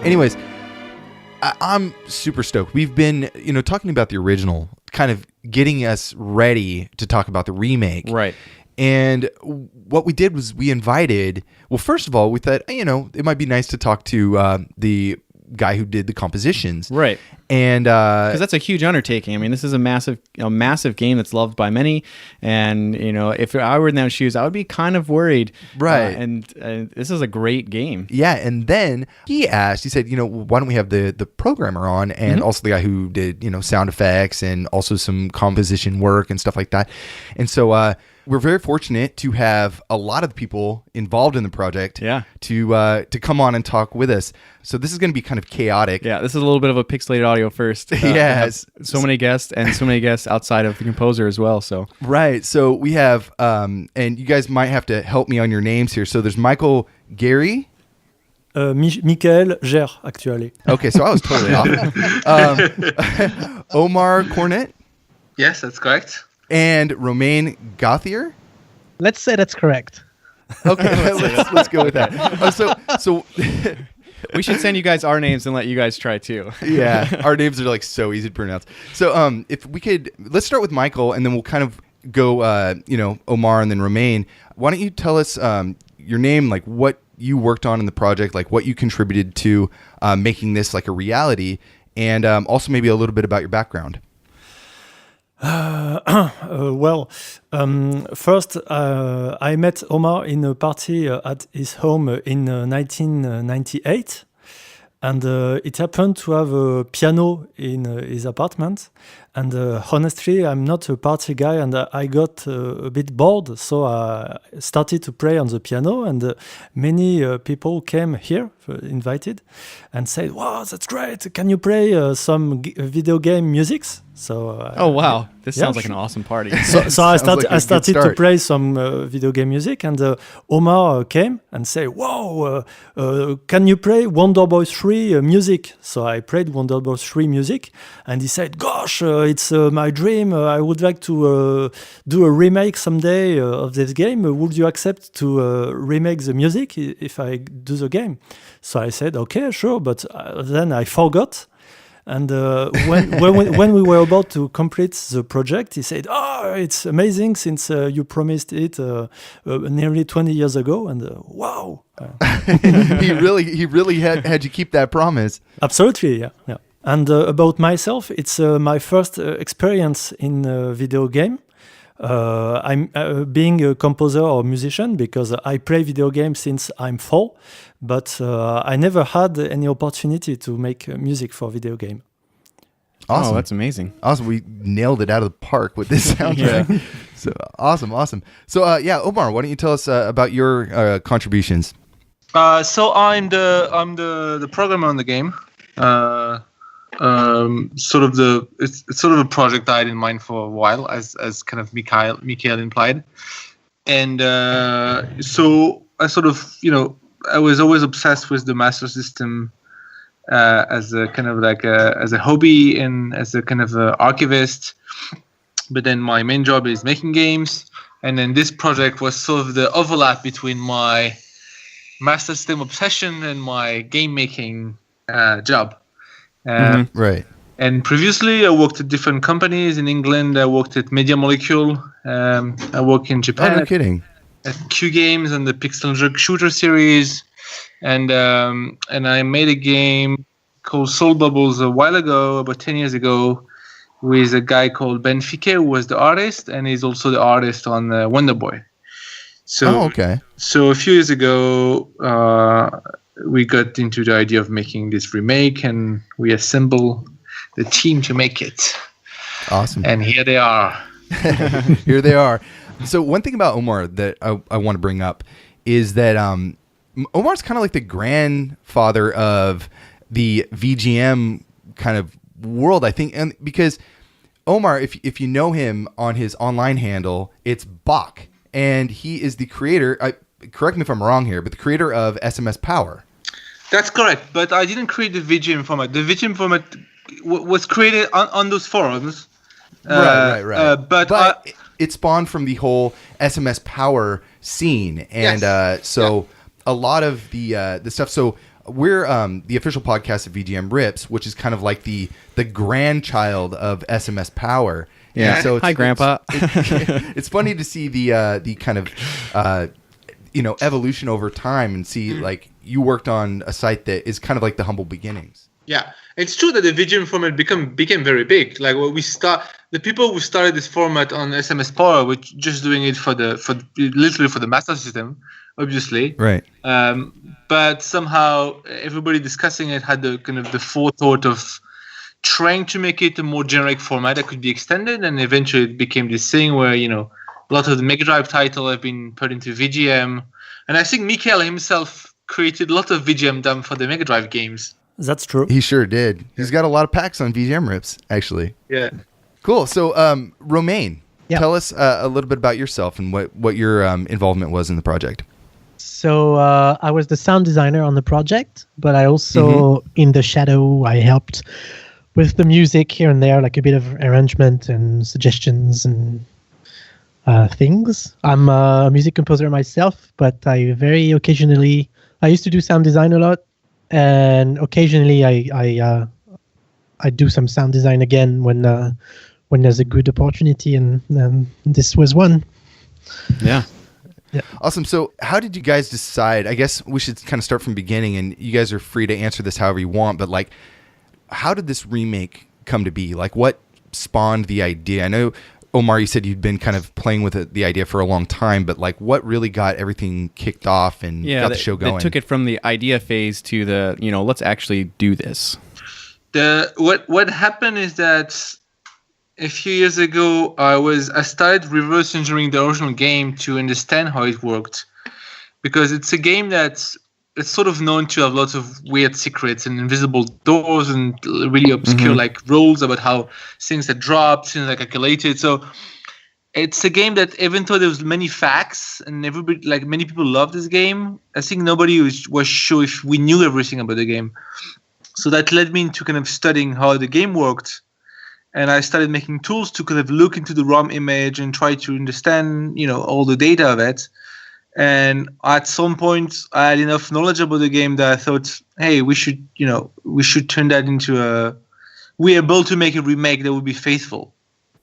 Anyways, I'm super stoked. We've been, you know, talking about the original, kind of getting us ready to talk about the remake. Right. And what we did was we invited. Well, first of all, we thought it might be nice to talk to the guy who did the compositions, Right. And because that's a huge undertaking. I mean, this is a massive game that's loved by many, and if I were in those shoes, I would be kind of worried. Right. And this is a great game. Yeah, and then he said, why don't we have the programmer on, and also the guy who did sound effects and also some composition work and stuff like that. And so we're very fortunate to have a lot of the people involved in the project to come on and talk with us. So this is going to be kind of chaotic. Yeah, this is a little bit of a pixelated audio first. Yes. So many guests and so many guests outside of the composer as well. So right. So we have, and you guys might have to help me on your names here. So there's Michael Geyre. Michael Geyre, actually. Okay, so I was totally off. Omar Cornut. Yes, that's correct. And Romain Gauthier. Let's say that's correct. Okay, let's go with that. So we should send you guys our names and let you guys try too. Yeah, our names are like so easy to pronounce. So if we could, let's start with Michael, and then we'll kind of go, Omar and then Romain. Why don't you tell us your name, like what you worked on in the project, like what you contributed to making this like a reality, and also maybe a little bit about your background. First, I met Omar in a party at his home in 1998, and it happened to have a piano in his apartment. And honestly, I'm not a party guy, and I got a bit bored, so I started to play on the piano, and many people came here, invited, and said, "Wow, that's great! Can you play some video game musics?" So oh wow, this sounds like an awesome party. So I started to play some video game music, and Omar came and said, "Wow, can you play WonderBoy III music?" So I played WonderBoy III music, and he said, "Gosh, it's my dream. I would like to do a remake someday of this game. Would you accept to remake the music if I do the game?" So I said, "Okay, sure," but then I forgot. And when we were about to complete the project, he said, "Oh, it's amazing since you promised it nearly 20 years ago." And wow, he really had you keep that promise. Absolutely, yeah. And about myself, it's my first experience in a video game. I'm being a composer or musician because I play video games since I'm 4, but I never had any opportunity to make music for video game. Awesome. Oh, that's amazing. Awesome. We nailed it out of the park with this soundtrack. So awesome. So Omar, why don't you tell us about your contributions? So I'm the programmer on the game. It's sort of a project I had in mind for a while, as kind of Michael implied, and so I sort of I was always obsessed with the Master System as a kind of like as a hobby and as a kind of archivist, but then my main job is making games, and then this project was sort of the overlap between my Master System obsession and my game making job. Right. And previously, I worked at different companies in England. I worked at Media Molecule. I worked in Japan. Oh, no kidding. At Q Games and the Pixelated Shooter series, and I made a game called Soul Bubbles a while ago, about 10 years ago, with a guy called Ben Ficke, who was the artist, and he's also the artist on WonderBoy. So, okay. So a few years ago, we got into the idea of making this remake, and we assemble the team to make it. Awesome. And here they are. Here they are. So one thing about Omar that I want to bring up is that Omar's kind of like the grandfather of the VGM kind of world, I think, and because Omar, if you know him on his online handle, it's Bock, and he is the creator. Correct me if I'm wrong here, but the creator of SMS Power. That's correct, but I didn't create the VGM format. The VGM format was created on those forums. Right. But it spawned from the whole SMS Power scene, and yes. A lot of the stuff. So we're the official podcast of VGM Rips, which is kind of like the grandchild of SMS Power. Yeah. So Hi, Grandpa. It's funny to see the kind of evolution over time and see like you worked on a site that is kind of like the humble beginnings. Yeah, it's true that the VGM format became very big. Like when the people who started this format on SMS Power were just doing it literally for the Master System, obviously. Right. But somehow everybody discussing it had the kind of the forethought of trying to make it a more generic format that could be extended, and eventually it became this thing where a lot of the Mega Drive titles have been put into VGM, and I think Michael himself created a lot of VGM done for the Mega Drive games. That's true. He sure did. He's got a lot of packs on VGM rips, actually. Yeah. Cool. So, Romain, tell us a little bit about yourself and what your involvement was in the project. So I was the sound designer on the project, but I also, in the shadow, I helped with the music here and there, like a bit of arrangement and suggestions and things. I'm a music composer myself, but I used to do sound design a lot, and occasionally I do some sound design again when there's a good opportunity, and this was one. Yeah. Yeah. Awesome. So how did you guys decide? I guess we should kind of start from the beginning, and you guys are free to answer this however you want, but like, how did this remake come to be? Like, what spawned the idea? I know, Omar, you said you'd been kind of playing with the idea for a long time, but like, what really got everything kicked off and got the show going? They took it from the idea phase to the, let's actually do this. What happened is that a few years ago, I started reverse engineering the original game to understand how it worked, because it's a game it's sort of known to have lots of weird secrets and invisible doors and really obscure like rules about how things are dropped, things are calculated. So it's a game that even though there was many facts and many people love this game, I think nobody was sure if we knew everything about the game. So that led me into kind of studying how the game worked. And I started making tools to kind of look into the ROM image and try to understand, all the data of it. And at some point, I had enough knowledge about the game that I thought, hey, we should turn that into we're able to make a remake that would be faithful.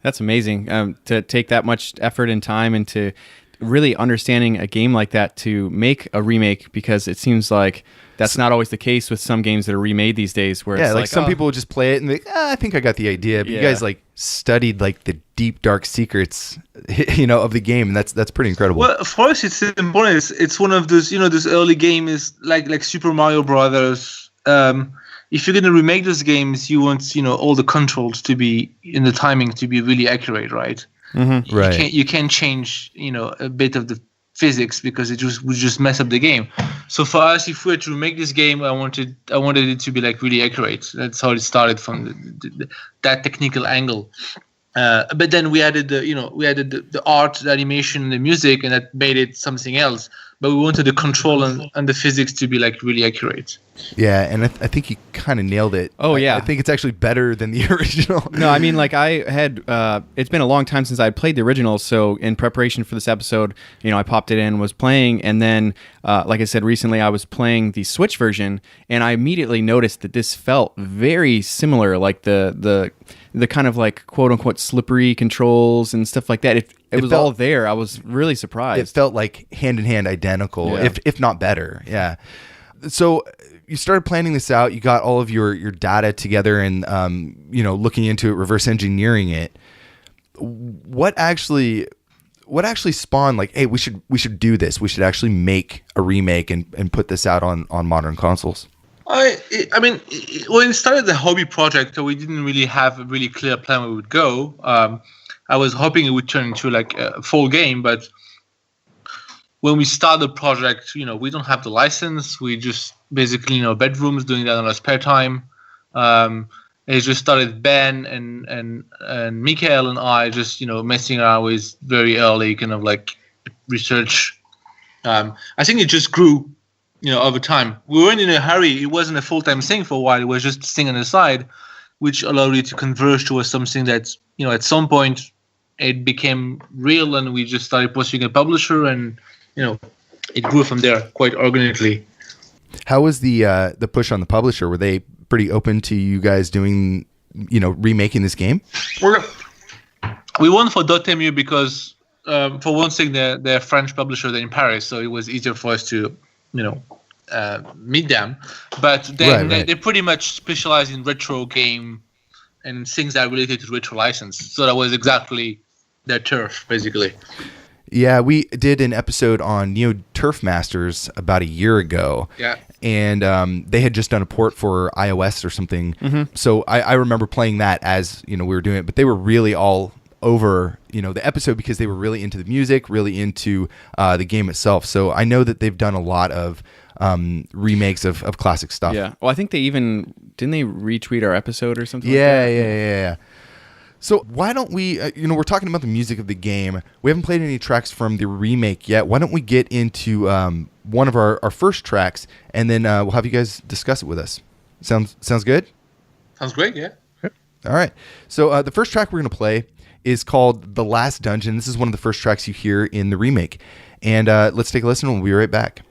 That's amazing. To take that much effort and time into really understanding a game like that to make a remake, because it seems like that's not always the case with some games that are remade these days. Where it's like some people just play it and I think I got the idea. But you guys studied the deep dark secrets, of the game, and that's pretty incredible. Well, for us, it's important. It's one of those those early games like Super Mario Brothers. If you're going to remake those games, you want all the controls to be in the timing to be really accurate, right? Mm-hmm. Right. You can't change a bit of the physics because it would just mess up the game. So for us, if we were to remake this game, I wanted it to be really accurate. That's how it started, from that technical angle. But then we added the art, the animation, the music, and that made it something else. But we wanted the control and the physics to be really accurate. Yeah, and I think you kind of nailed it. Oh, yeah. I think it's actually better than the original. No, I mean, I had, it's been a long time since I played the original, so in preparation for this episode, I popped it in, was playing, and then, like I said, recently I was playing the Switch version, and I immediately noticed that this felt very similar, like the kind of quote-unquote slippery controls and stuff like that. It was all there. I was really surprised. It felt like hand-in-hand identical, if not better. Yeah. So you started planning this out. You got all of your data together and, looking into it, reverse engineering it. What actually spawned hey, we should do this. We should actually make a remake and put this out on modern consoles? I mean, when it started the hobby project, we didn't really have a really clear plan where we would go. I was hoping it would turn into a full game, but when we start the project, we don't have the license. We just basically, bedrooms, doing that on our spare time. It just started Ben and Michael and I just, messing around with very early kind of research. I think it just grew, over time. We weren't in a hurry. It wasn't a full-time thing for a while. It was just a thing on the side, which allowed it to converge towards something that, at some point it became real, and we just started pursuing a publisher, and, it grew from there quite organically. How was the push on the publisher? Were they pretty open to you guys doing, remaking this game? we won for Dotemu because, for one thing, they're French publisher, they're in Paris, so it was easier for us to, meet them. But they pretty much specialize in retro game and things that are related to retro license. So that was exactly their turf, basically. Yeah, we did an episode on Neo Turf Masters about a year ago. Yeah. And they had just done a port for iOS or something. Mm-hmm. So I remember playing that as, we were doing it. But they were really all over, the episode because they were really into the music, really into the game itself. So I know that they've done a lot of remakes of classic stuff. Yeah. Well, I think didn't they retweet our episode or something? Yeah. So why don't we, we're talking about the music of the game. We haven't played any tracks from the remake yet. Why don't we get into one of our first tracks, and then we'll have you guys discuss it with us. Sounds good? Sounds great, yeah. All right. So the first track we're going to play is called The Last Dungeon. This is one of the first tracks you hear in the remake. And let's take a listen, and we'll be right back.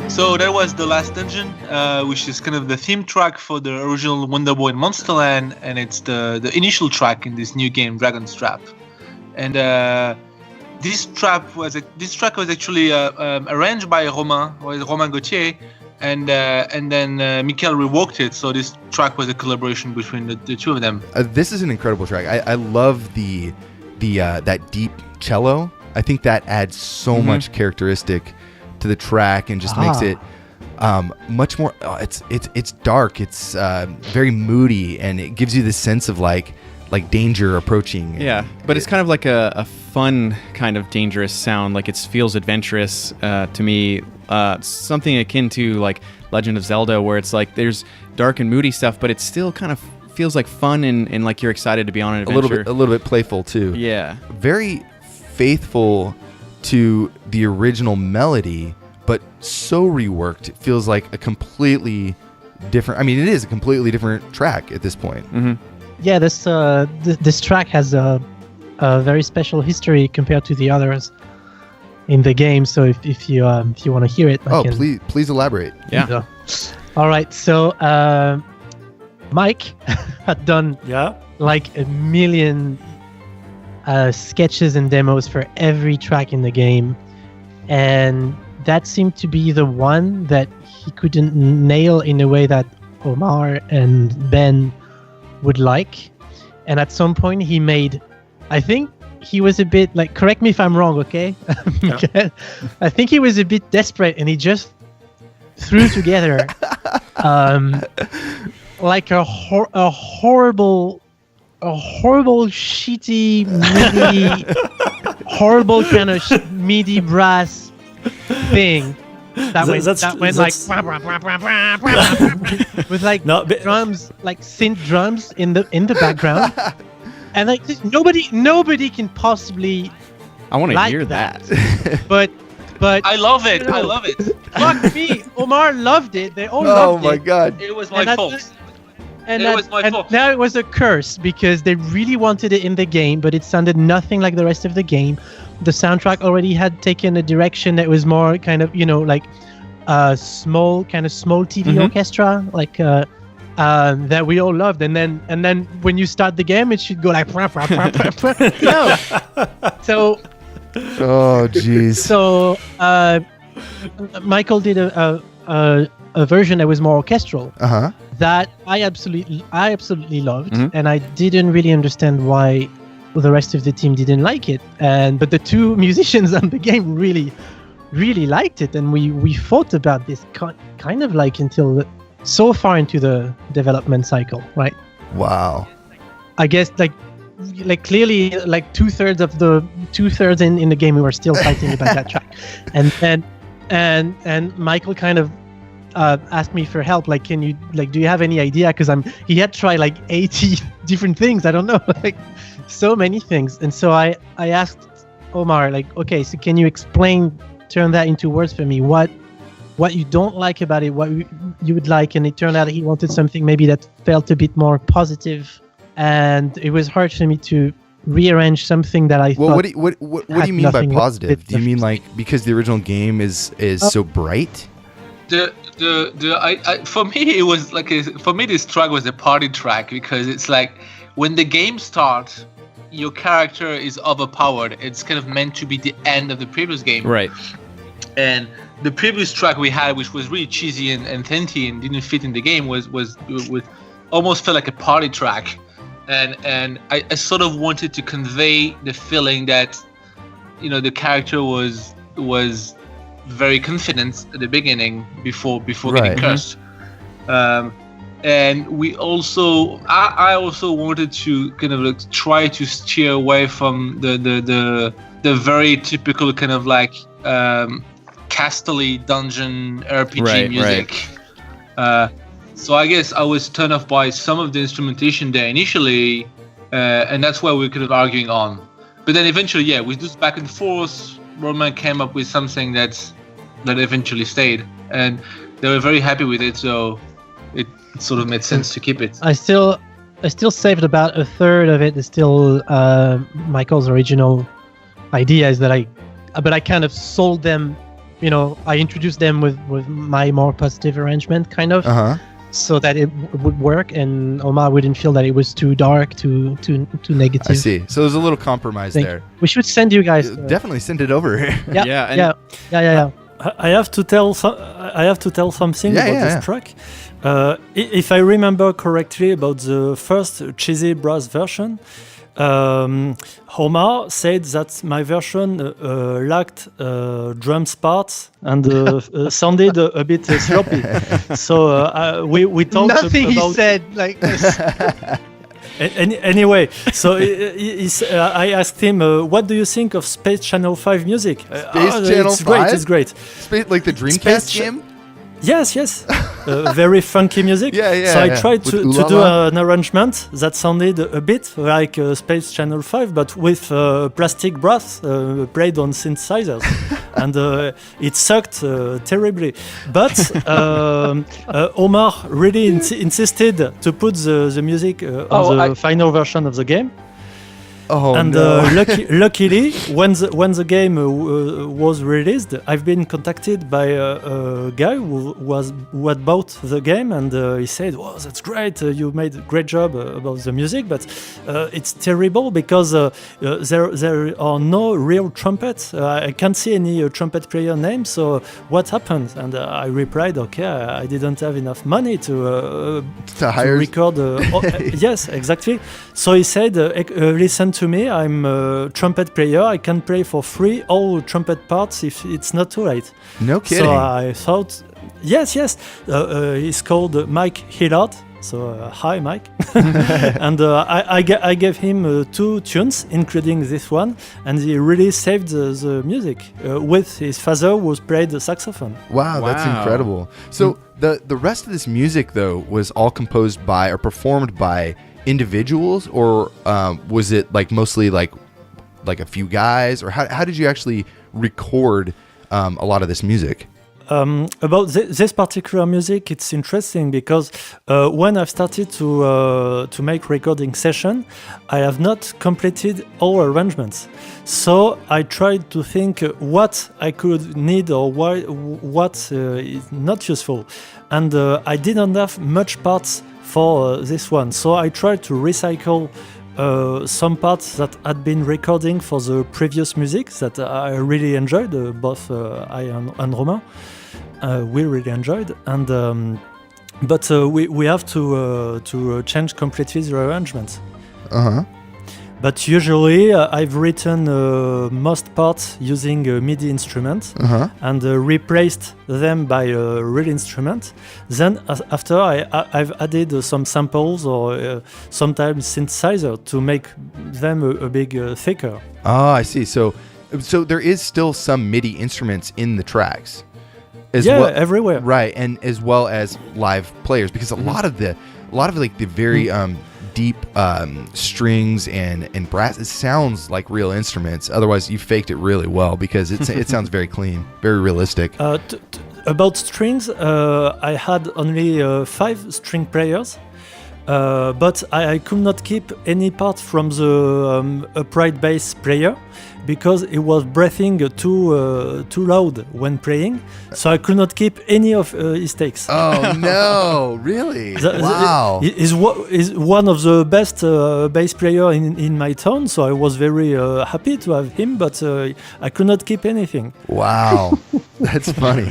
So that was The Last Dungeon, which is kind of the theme track for the original WonderBoy in Monsterland, and it's the initial track in this new game, Dragon's Trap. And this track was actually arranged by Romain Gauthier, and then Michael reworked it. So this track was a collaboration between the two of them. This is an incredible track. I love the that deep cello. I think that adds so much characteristic to the track and just makes it much more. It's dark. It's very moody, and it gives you this sense of like danger approaching. Yeah, but it's kind of like a fun kind of dangerous sound. Like it feels adventurous to me. Something akin to like Legend of Zelda, where it's like there's dark and moody stuff, but it still kind of feels like fun and like you're excited to be on an adventure. A little bit playful too. Yeah. Very faithful to the original melody, but so reworked. It feels like a completely different. I mean, it is a completely different track at this point. Mm-hmm. Yeah, this track has a very special history compared to the others in the game. So if you want to hear it, please elaborate. Yeah. All right. So Mike had done like a million sketches and demos for every track in the game, and that seemed to be the one that he couldn't nail in a way that Omar and Ben would like. And at some point he made, I think he was a bit like, correct me if I'm wrong, okay? Okay. I think he was a bit desperate and he just threw together like a horrible shitty MIDI horrible kind of MIDI brass thing that went like with like drums, like synth drums in the background. And like nobody can possibly I want to like hear that. but I love it. I love it. fuck me, Omar loved it. They all Oh loved my it. god. It was And my that's- fault. And It was my fault. now it was a curse because they really wanted it in the game, but it sounded nothing like the rest of the game. The soundtrack already had taken a direction that was more kind of, like small TV orchestra, like that we all loved. And then when you start the game, it should go like no. So Oh jeez. so Michael did a version that was more orchestral. Uh-huh. That I absolutely loved, Mhm. and I didn't really understand why the rest of the team didn't like it. But the two musicians on the game really liked it, and we fought about this kind of like until so far into the development cycle, right? Wow. I guess like clearly like two-thirds in the game we were still fighting about that track, and Michael kind of asked me for help, like, can you, like, do you have any idea, because he had tried like 80 different things, I don't know, like so many things. And so I asked Omar, like, okay, so can you turn that into words for me, what you don't like about it, what you would like. And it turned out he wanted something maybe that felt a bit more positive, and it was hard for me to rearrange something that I Well, thought what do you mean by nothing positive? with Do you mean the- like because the original game is so bright? For me it was like for me this track was a party track, because it's like when the game starts, your character is overpowered. It's kind of meant to be the end of the previous game. Right. And the previous track we had, which was really cheesy and thinty and didn't fit in the game, was almost felt like a party track. And I sort of wanted to convey the feeling that, the character was very confident at the beginning before Right. getting cursed. And we also, I also wanted to kind of like try to steer away from the very typical kind of like Casterly dungeon RPG music. So I guess I was turned off by some of the instrumentation there initially, and that's why we're kind of arguing on. But then eventually, yeah, with this back and forth, Romain came up with something that eventually stayed, and they were very happy with it. So it sort of made sense to keep it. I still saved about a third of it. It's still Michael's original ideas that I kind of sold them. I introduced them with my more positive arrangement, kind of, so that it would work, and Omar wouldn't feel that it was too dark, too negative. I see. So there's a little compromise there. We should send you guys. Definitely send it over. Yeah. I have to tell something Yeah, about yeah, this yeah. track. If I remember correctly about the first cheesy brass version, Omar said that my version lacked drums parts and sounded a bit sloppy. So we talked Nothing about. he said like this. Anyway, so I asked him, what do you think of Space Channel 5 music? Channel it's great, 5? it's great. Like the Dreamcast Space game? Yes. Very funky music. Yeah, so I yeah. tried With to do Ulala? an arrangement that sounded a bit like Space Channel 5, but with plastic brass played on synthesizers. And it sucked terribly. But Omar really insisted to put the music on the final version of the game. Oh, And no. luckily, when the game was released, I've been contacted by a guy who had bought the game, and he said, "Wow, that's great! You made a great job about the music, but it's terrible because there are no real trumpets. I can't see any trumpet player name. So what happened?" And I replied, "Okay, I didn't have enough money to hire record." Yes, exactly. So he said, "Listen to me, I'm a trumpet player. I can play for free all trumpet parts if it's not too late." No kidding. So I thought, yes. He's called Mike Hillard. So hi, Mike. And I gave him 2 tunes, including this one, and he really saved the music with his father, who played the saxophone. Wow, that's incredible. So the rest of this music, though, was all composed by or performed by individuals, or was it like mostly like a few guys, or how did you actually record a lot of this music? About this particular music, it's interesting because when I've started to make recording session, I have not completed all arrangements. So I tried to think what I could need or what is not useful, and I didn't have much parts for this one. So I tried to recycle some parts that had been recording for the previous music that I really enjoyed, both I and Romain. We really enjoyed, and but we have to change completely the arrangements. But usually I've written most parts using a MIDI instrument and replaced them by a real instrument. Then after I've added some samples or sometimes synthesizer to make them a big thicker. Oh, I see. So there is still some MIDI instruments in the tracks. Everywhere. Right, and as well as live players, because a lot of like the very deep strings and brass, it sounds like real instruments. Otherwise, you faked it really well, because it sounds very clean, very realistic. About strings, I had only 5 string players, but I could not keep any part from the upright bass player, because it was breathing too loud when playing, so I could not keep any of his takes. Oh no, really? Wow. He's one of the best bass player in my town, so I was very happy to have him, but I could not keep anything. Wow, that's funny.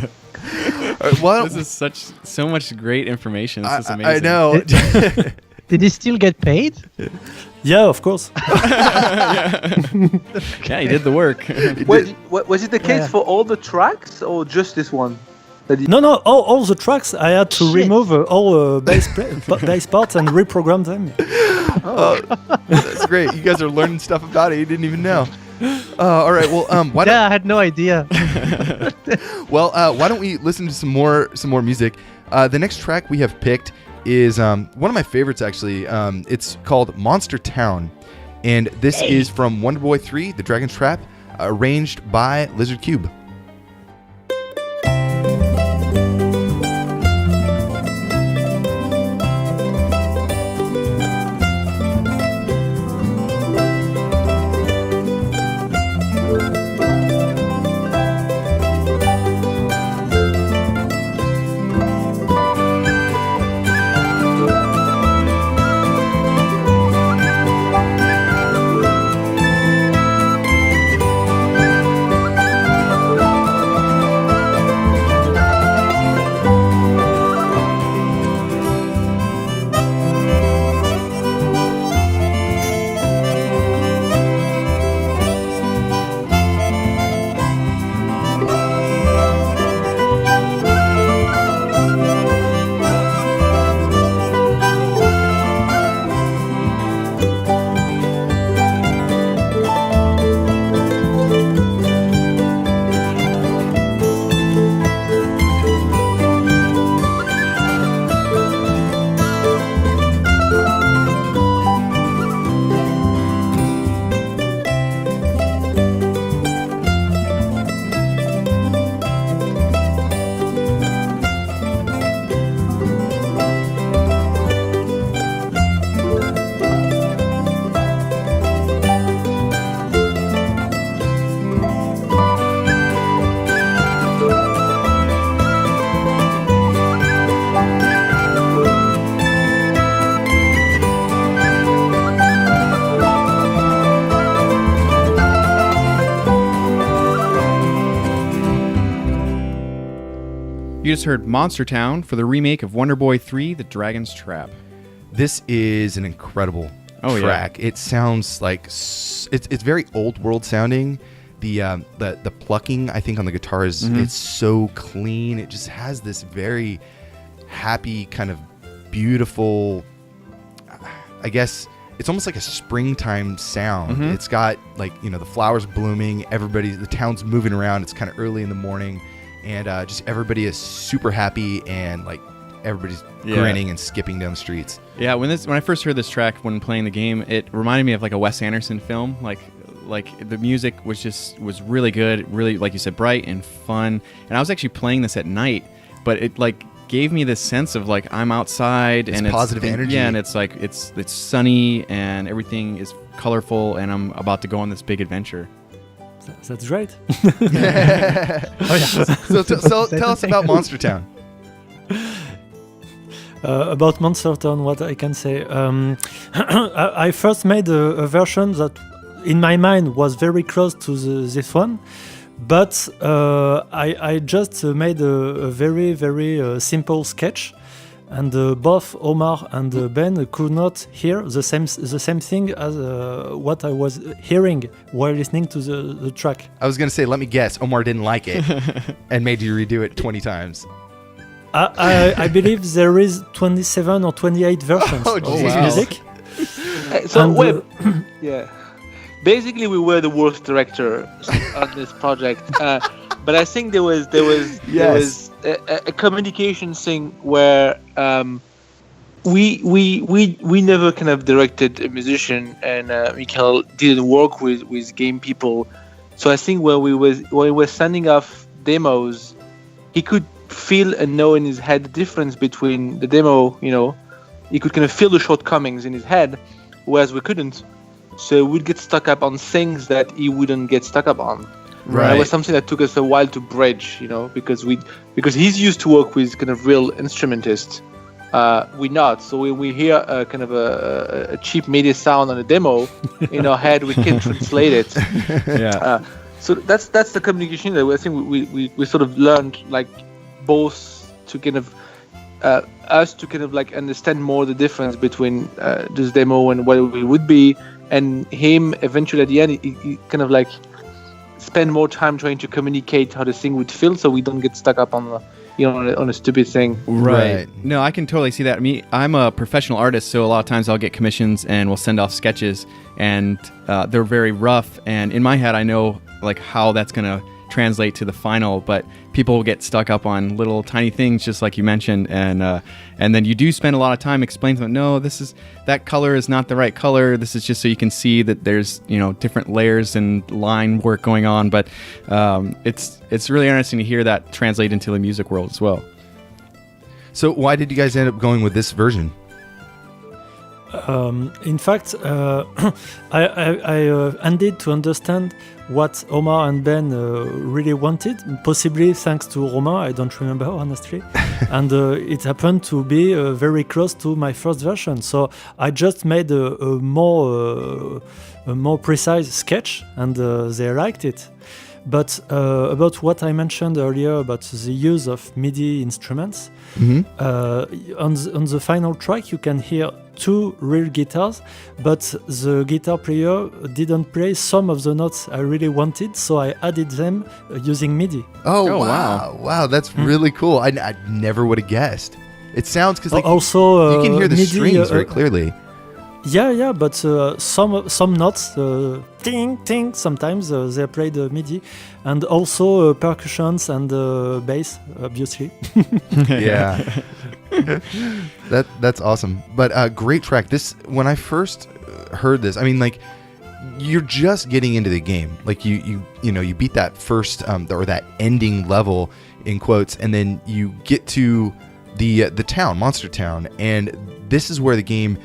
Well, This is so much great information. This is amazing. I know. Did he still get paid? Yeah, of course. Yeah, he did the work. Was it the case for all the tracks or just this one? No, all the tracks I had to remove all bass parts and reprogram them. Oh, that's great. You guys are learning stuff about it you didn't even know. All right. Well, I had no idea. Well, why don't we listen to some more music? The next track we have picked is one of my favorites, actually. It's called Monster Town, and this is from WonderBoy III, The Dragon's Trap, arranged by Lizard Cube. You just heard Monster Town for the remake of WonderBoy III, The Dragon's Trap. This is an incredible track. Yeah. It sounds like it's very old world sounding. The plucking, I think, on the guitar is it's so clean. It just has this very happy, kind of beautiful, I guess it's almost like a springtime sound. It's got, like, you know, the flowers blooming, the town's moving around. It's kind of early in the morning, and just everybody is super happy and like everybody's grinning and skipping down the streets. Yeah, when I first heard this track when playing the game, it reminded me of like a Wes Anderson film. Like the music was really good, really, like you said, bright and fun. And I was actually playing this at night, but it like gave me this sense of like I'm outside and it's positive energy. Yeah, and it's like it's sunny and everything is colorful, and I'm about to go on this big adventure. That's great. Oh, yeah. So tell us about Monster Town. About Monster Town, what I can say. I first made a version that, in my mind, was very close to this one, but I just made a very, very simple sketch, and both Omar and Ben could not hear the same thing as what I was hearing while listening to the track. I was going to say, let me guess, Omar didn't like it and made you redo it 20 times. I believe there is 27 or 28 versions of this music. Yeah. Basically, we were the worst director on this project, but I think there was a communication thing where we never kind of directed a musician, and Michael didn't work with game people. So I think when we were sending off demos, he could feel and know in his head the difference between the demo. He could kind of feel the shortcomings in his head, whereas we couldn't. So we'd get stuck up on things that he wouldn't get stuck up on. Right. And it was something that took us a while to bridge, because he's used to work with kind of real instrumentists. We're not. So when we hear a kind of a cheap MIDI sound on a demo, in our head we can translate it. Yeah. So that's the communication that I think we sort of learned, like, both to kind of us to kind of like understand more the difference between this demo and what it would be, and him eventually at the end he kind of like spend more time trying to communicate how the thing would feel, so we don't get stuck up on on a stupid thing. Right. No, I can totally see that. I'm a professional artist, so a lot of times I'll get commissions and we'll send off sketches, and they're very rough. And in my head, I know like how that's gonna translate to the final, but people will get stuck up on little tiny things, just like you mentioned, and then you do spend a lot of time explaining to them, no, that color is not the right color, this is just so you can see that there's different layers and line work going on, but it's really interesting to hear that translate into the music world as well. So why did you guys end up going with this version? In fact, I ended to understand what Omar and Ben really wanted, possibly thanks to Romain, I don't remember honestly, and it happened to be very close to my first version, so I just made a more precise sketch, and they liked it. But about what I mentioned earlier about the use of MIDI instruments, on the final track you can hear two real guitars, but the guitar player didn't play some of the notes I really wanted, so I added them using MIDI. Oh wow. Wow, that's really cool. I never would have guessed. It sounds, because also you can hear the MIDI, strings very clearly. Yeah, but some notes, ting, ting, sometimes they played MIDI, and also percussions and bass, obviously. Yeah. That's awesome. But great track. This, when I first heard this, I mean, like, you're just getting into the game. Like you beat that first or that ending level in quotes, and then you get to the town, Monster Town, and this is where the game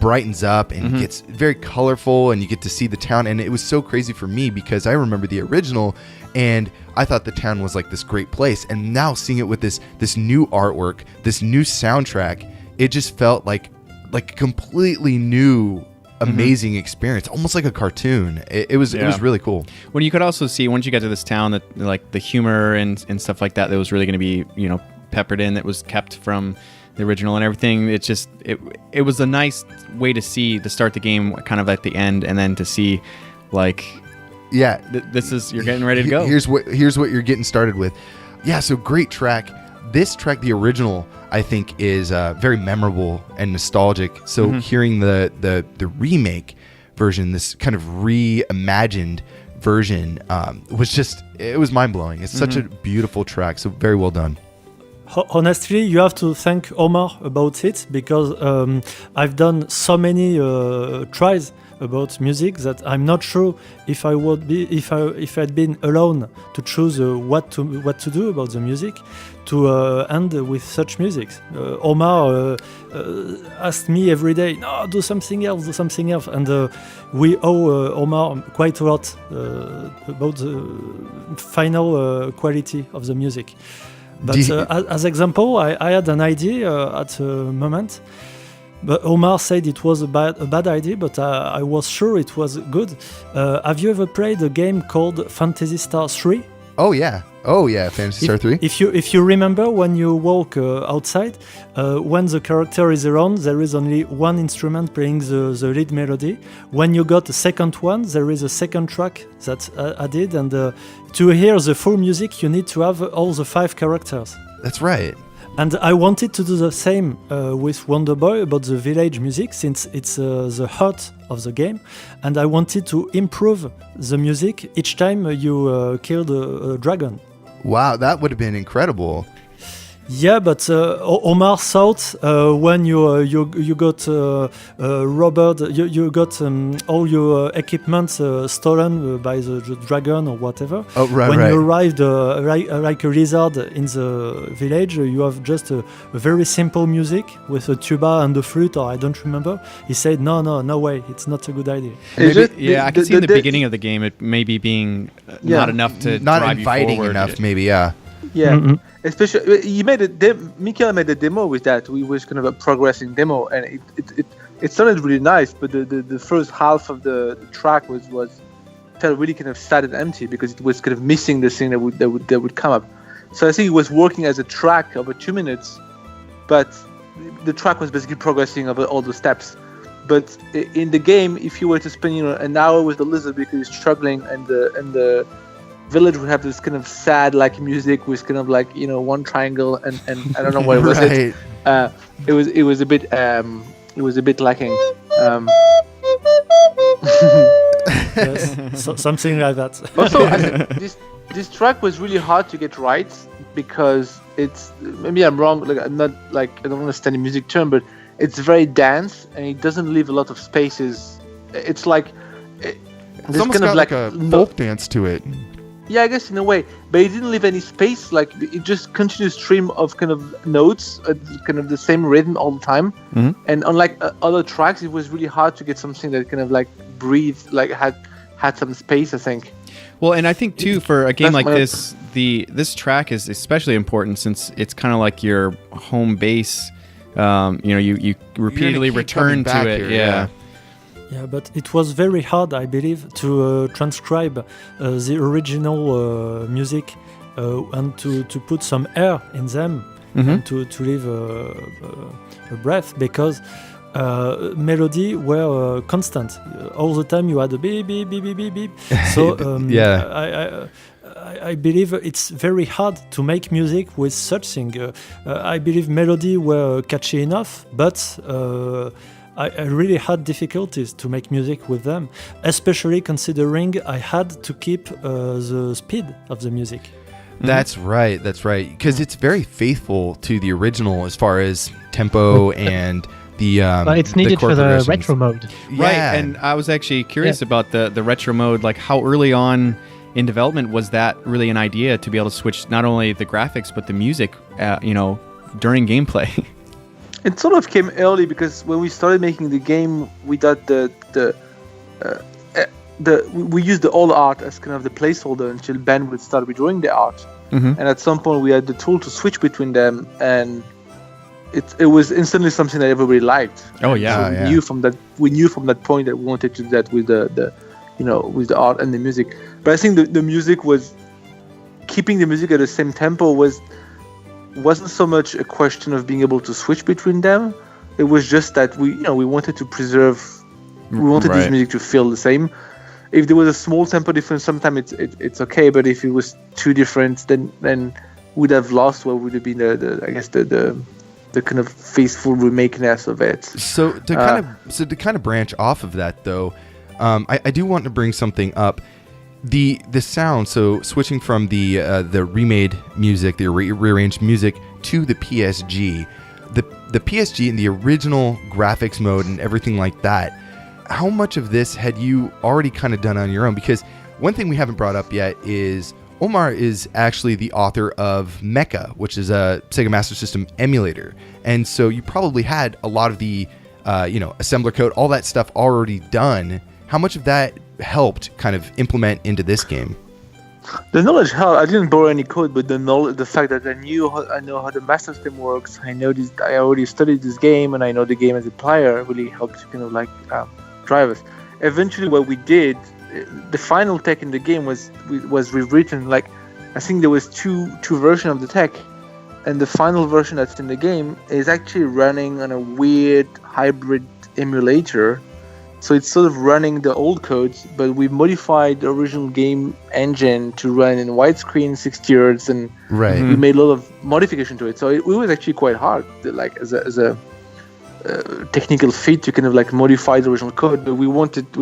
brightens up and gets very colorful, and you get to see the town. And it was so crazy for me because I remember the original and I thought the town was like this great place, and now seeing it with this new artwork, this new soundtrack, it just felt like a completely new amazing experience, almost like a cartoon. It was really cool. Well, you could also see once you got to this town that like the humor and stuff like that was really going to be peppered in, that was kept from the original and everything. It's just it was a nice way to see, to start the game kind of at the end, and then to see like this is, you're getting ready to go. Here's what you're getting started with. Yeah, so great track. This track, the original, I think is very memorable and nostalgic. So hearing the remake version, this kind of reimagined version, was mind blowing. It's such a beautiful track. So very well done. Honestly, you have to thank Omar about it because I've done so many tries about music that I'm not sure if I would be if I'd been alone to choose what to do about the music to end with such music. Omar asked me every day, "No, do something else," and we owe Omar quite a lot about the final quality of the music. But as example, I had an idea at a moment. But Omar said it was a bad idea, but I was sure it was good. Have you ever played a game called Phantasy Star 3? Oh yeah, Phantasy Star 3. If you remember, when you walk outside, when the character is around, there is only one instrument playing the lead melody. When you got a second one, there is a second track that's added, and to hear the full music, you need to have all the 5 characters. That's right. And I wanted to do the same with WonderBoy about the village music, since it's the heart of the game. And I wanted to improve the music each time you killed a dragon. Wow, that would have been incredible. Yeah, but Omar thought when you got robbed, you got all your equipment stolen by the dragon or whatever. Oh, right, when right. you arrived like a lizard in the village, you have just a very simple music with a tuba and a flute, or I don't remember. He said, no way, it's not a good idea. I can see in the beginning of the game it maybe being not enough to not drive inviting you forward. enough, maybe. Yeah. Yeah, Mm-hmm. especially you made Michael made a demo with that. We was kind of a progressing demo, and it sounded really nice. But the first half of the track was felt really kind of sad and empty because it was kind of missing the thing that would come up. So I think it was working as a track over 2 minutes, but the track was basically progressing over all the steps. But in the game, if you were to spend an hour with the lizard because you're struggling, and the village would have this kind of sad like music with kind of like one triangle and I don't know what it was. Right. It was a bit lacking. Yes, something like that. Also, I think this track was really hard to get right because it's, maybe I'm wrong. Like I'm not like, I don't understand the music term, but it's very dance and it doesn't leave a lot of spaces. It's like It's almost got like a folk dance to it. Yeah, I guess in a way, but it didn't leave any space. Like it just continuous stream of kind of notes, kind of the same rhythm all the time. Mm-hmm. And unlike other tracks, it was really hard to get something that kind of like breathed, like had some space, I think. Well, and I think too for a game like this, this track is especially important since it's kind of like your home base. You repeatedly return to it. Here, Yeah, but it was very hard, I believe, to transcribe the original music and to put some air in them and to leave a breath, because melody were constant. All the time you had a beep, beep, beep, beep, beep, beep. So I believe it's very hard to make music with such thing. I believe melody were catchy enough, but I really had difficulties to make music with them, especially considering I had to keep the speed of the music. That's right. Because it's very faithful to the original as far as tempo and the but it's needed for the retro mode. Right, Yeah. and I was actually curious about the retro mode. Like, how early on in development was that really an idea to be able to switch not only the graphics but the music, during gameplay? It sort of came early because when we started making the game, we got we used the old art as kind of the placeholder until Ben would start redrawing the art. Mm-hmm. And at some point, we had the tool to switch between them, and it was instantly something that everybody liked. Oh yeah, So we knew from that point that we wanted to do that with with the art and the music. But I think the music was keeping the music at the same tempo wasn't so much a question of being able to switch between them. It was just that we wanted to preserve. We wanted this music to feel the same. If there was a small tempo difference, sometimes it's okay. But if it was too different, then we'd have lost what would have been the kind of faithful remakeness of it. So to kind of branch off of that though, I do want to bring something up. The sound, so switching from the remade music, the rearranged music, to the PSG. The PSG in the original graphics mode and everything like that, how much of this had you already kind of done on your own? Because one thing we haven't brought up yet is Omar is actually the author of Mecha, which is a Sega Master System emulator. And so you probably had a lot of the, assembler code, all that stuff already done. How much of that helped kind of implement into this game? The knowledge helped. I didn't borrow any code, but the fact that I know how the master system works. I already studied this game, and I know the game as a player really helped kind of like drive us. Eventually, what we did, the final tech in the game was rewritten. Like, I think there was two versions of the tech, and the final version that's in the game is actually running on a weird hybrid emulator. So it's sort of running the old codes, but we modified the original game engine to run in widescreen, 60 Hz, and we made a lot of modification to it. So it was actually quite hard, like as a technical feat to kind of like modify the original code. But we wanted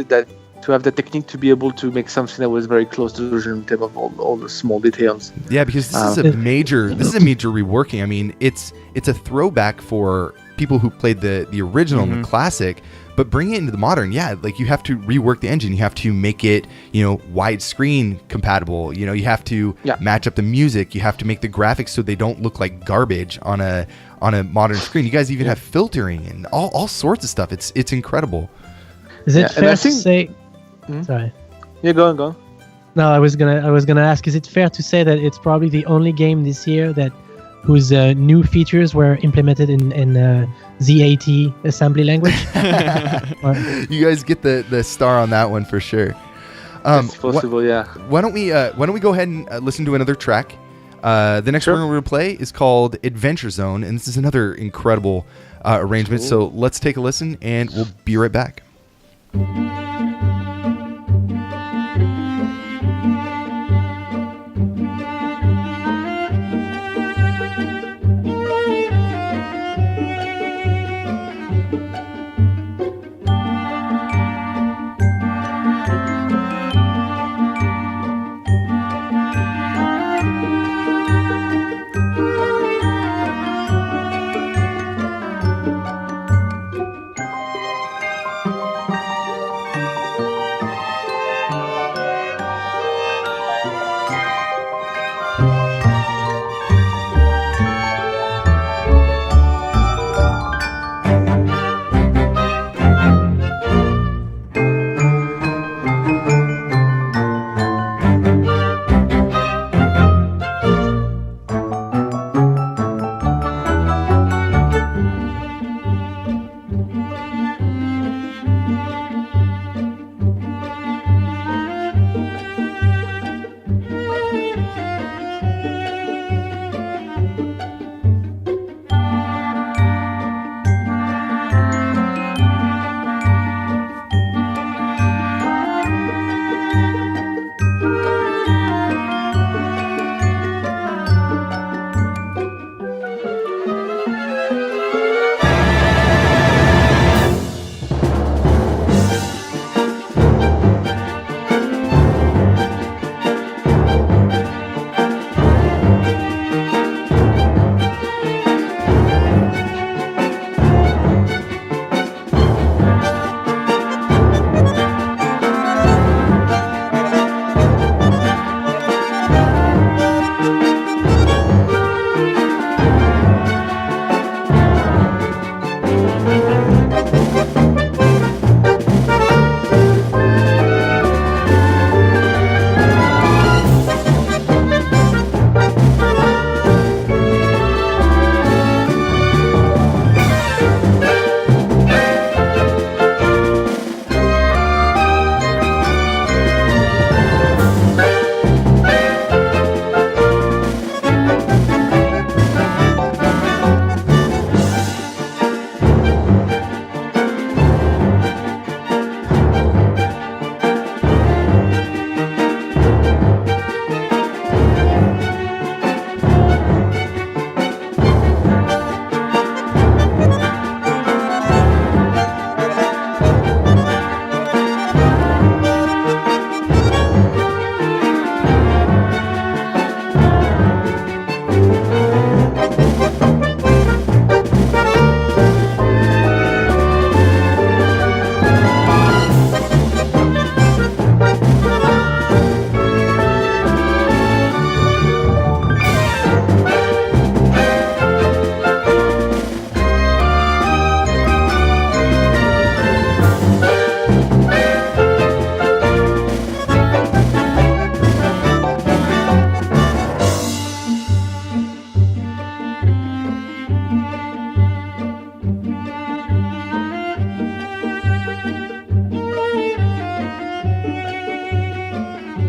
that to have the technique to be able to make something that was very close to the original in terms of all the small details. Yeah, because this is a major reworking. I mean, it's a throwback for people who played the original and the classic. But bringing it into the modern, like you have to rework the engine. You have to make it, widescreen compatible. You have to match up the music. You have to make the graphics so they don't look like garbage on a modern screen. You guys even have filtering and all sorts of stuff. It's incredible. Is it fair to say? Sorry. Yeah, go on. No, I was gonna ask. Is it fair to say that it's probably the only game this year whose new features were implemented in Z80 assembly language? You guys get the star on that one for sure. It's possible, yeah. Why don't we go ahead and listen to another track? The next one we're going to play is called Adventure Zone, and this is another incredible arrangement. Cool. So let's take a listen, and we'll be right back.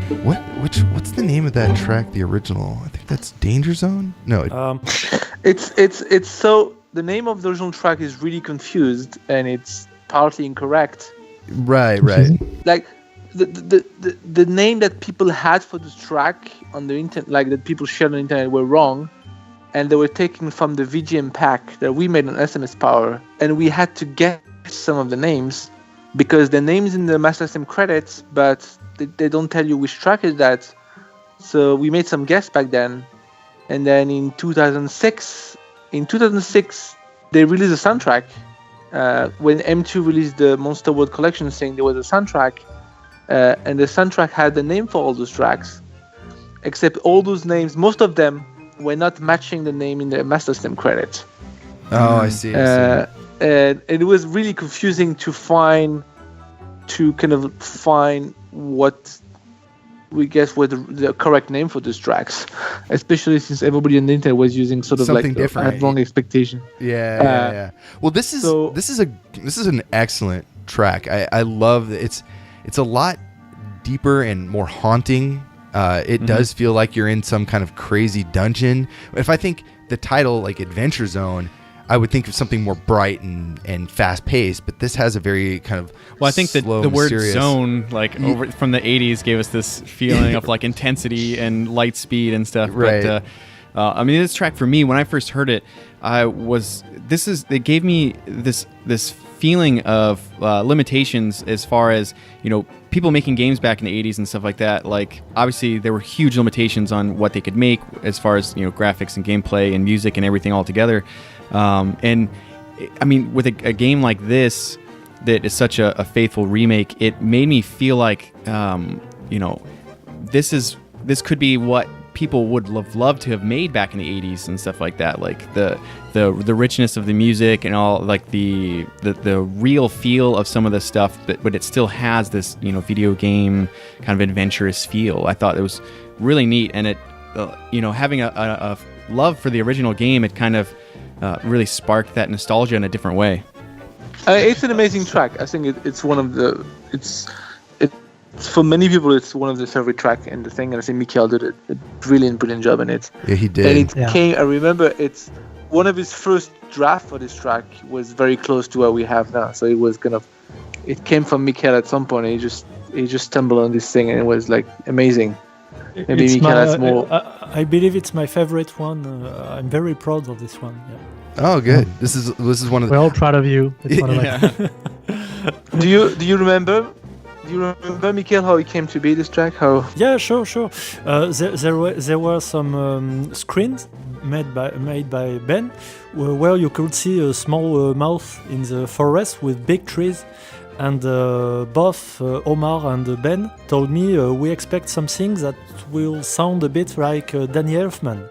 What's the name of that track? The original? I think that's Danger Zone. No. It's so the name of the original track is really confused and it's partly incorrect. Right. Like the name that people had for this track on the internet, like that people shared on the internet, were wrong, and they were taken from the VGM pack that we made on SMS Power, and we had to guess some of the names because the names in the Master System credits, but they don't tell you which track is that. So we made some guess back then, and then in 2006, they released a soundtrack. When M2 released the Monster World Collection, saying there was a soundtrack, and the soundtrack had the name for all those tracks, except all those names, most of them were not matching the name in the Master System credit. Oh, I see. And it was really confusing to find what we guess were the correct name for these tracks, especially since everybody on the internet was using sort of something like different. had wrong expectation. Yeah. Well, this is an excellent track. I love it. It's a lot deeper and more haunting. It does feel like you're in some kind of crazy dungeon. If I think the title, like Adventure Zone, I would think of something more bright and fast paced, but this has a very kind of I think that slow, the word mysterious... zone, like over from the 80s, gave us this feeling of like intensity and light speed and stuff. Right. But I mean, this track for me, when I first heard it, it gave me this feeling of limitations as far as, people making games back in the 80s and stuff like that. Like, obviously there were huge limitations on what they could make as far as, graphics and gameplay and music and everything all together. And I mean, with a game like this that is such a faithful remake, it made me feel like, this could be what people would have loved to have made back in the 80s and stuff like that. Like the richness of the music and all, like the real feel of some of the stuff, but it still has this, video game kind of adventurous feel. I thought it was really neat, and it, having a love for the original game, it kind of really sparked that nostalgia in a different way. It's an amazing track. I think it's one of the for many people it's one of the favorite track in the thing, and I think Michael did a brilliant job in it. Yeah, he did. And it came. I remember it's one of his first draft for this track was very close to what we have now. So it was it came from Michael at some point. And he just stumbled on this thing, and it was like amazing. Maybe Michael has more. I believe it's my favorite one. I'm very proud of this one. Yeah. Oh, good. This is one of the. We're all proud of you. It's one of my... Do you remember? Do you remember, Michael, how it came to be, this track? How? Yeah, sure. There were some screens made by Ben, where you could see a small mouth in the forest with big trees, and both Omar and Ben told me we expect something that will sound a bit like Danny Elfman.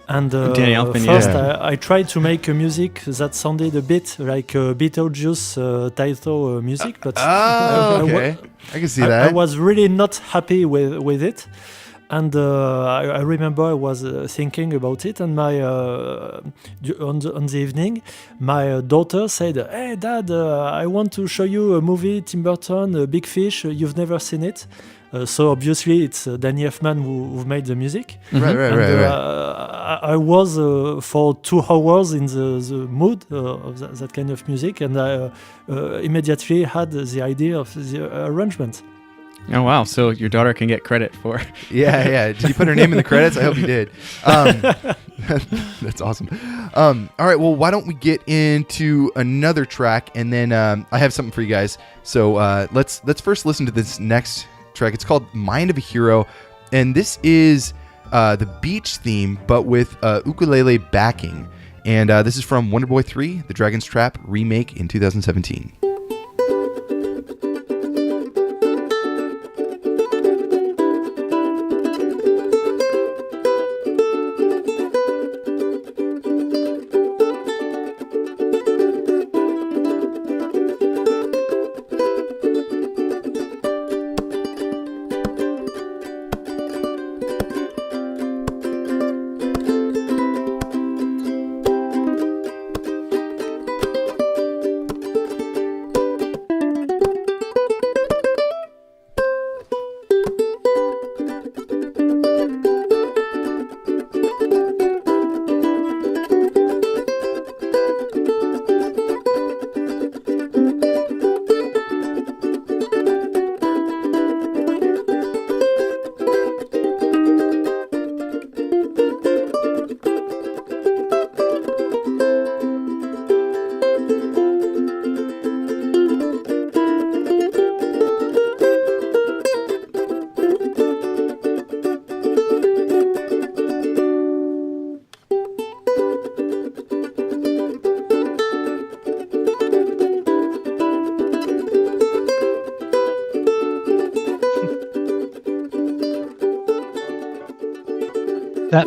And first, I tried to make music that sounded a bit like Beetlejuice title music, but okay. I can see that. I was really not happy with it, and I remember I was thinking about it, and my on the evening, my daughter said, "Hey, Dad, I want to show you a movie, Tim Burton, Big Fish. You've never seen it." So obviously it's Danny Elfman who made the music. Right. I was for 2 hours in the mood of that kind of music, and I immediately had the idea of the arrangement. Oh wow! So your daughter can get credit for. Yeah. Did you put her name in the credits? I hope you did. That's awesome. All right. Well, why don't we get into another track, and then I have something for you guys. So let's first listen to this next track. It's called Mind of a Hero, and this is the beach theme, but with ukulele backing. And this is from WonderBoy 3, The Dragon's Trap remake in 2017.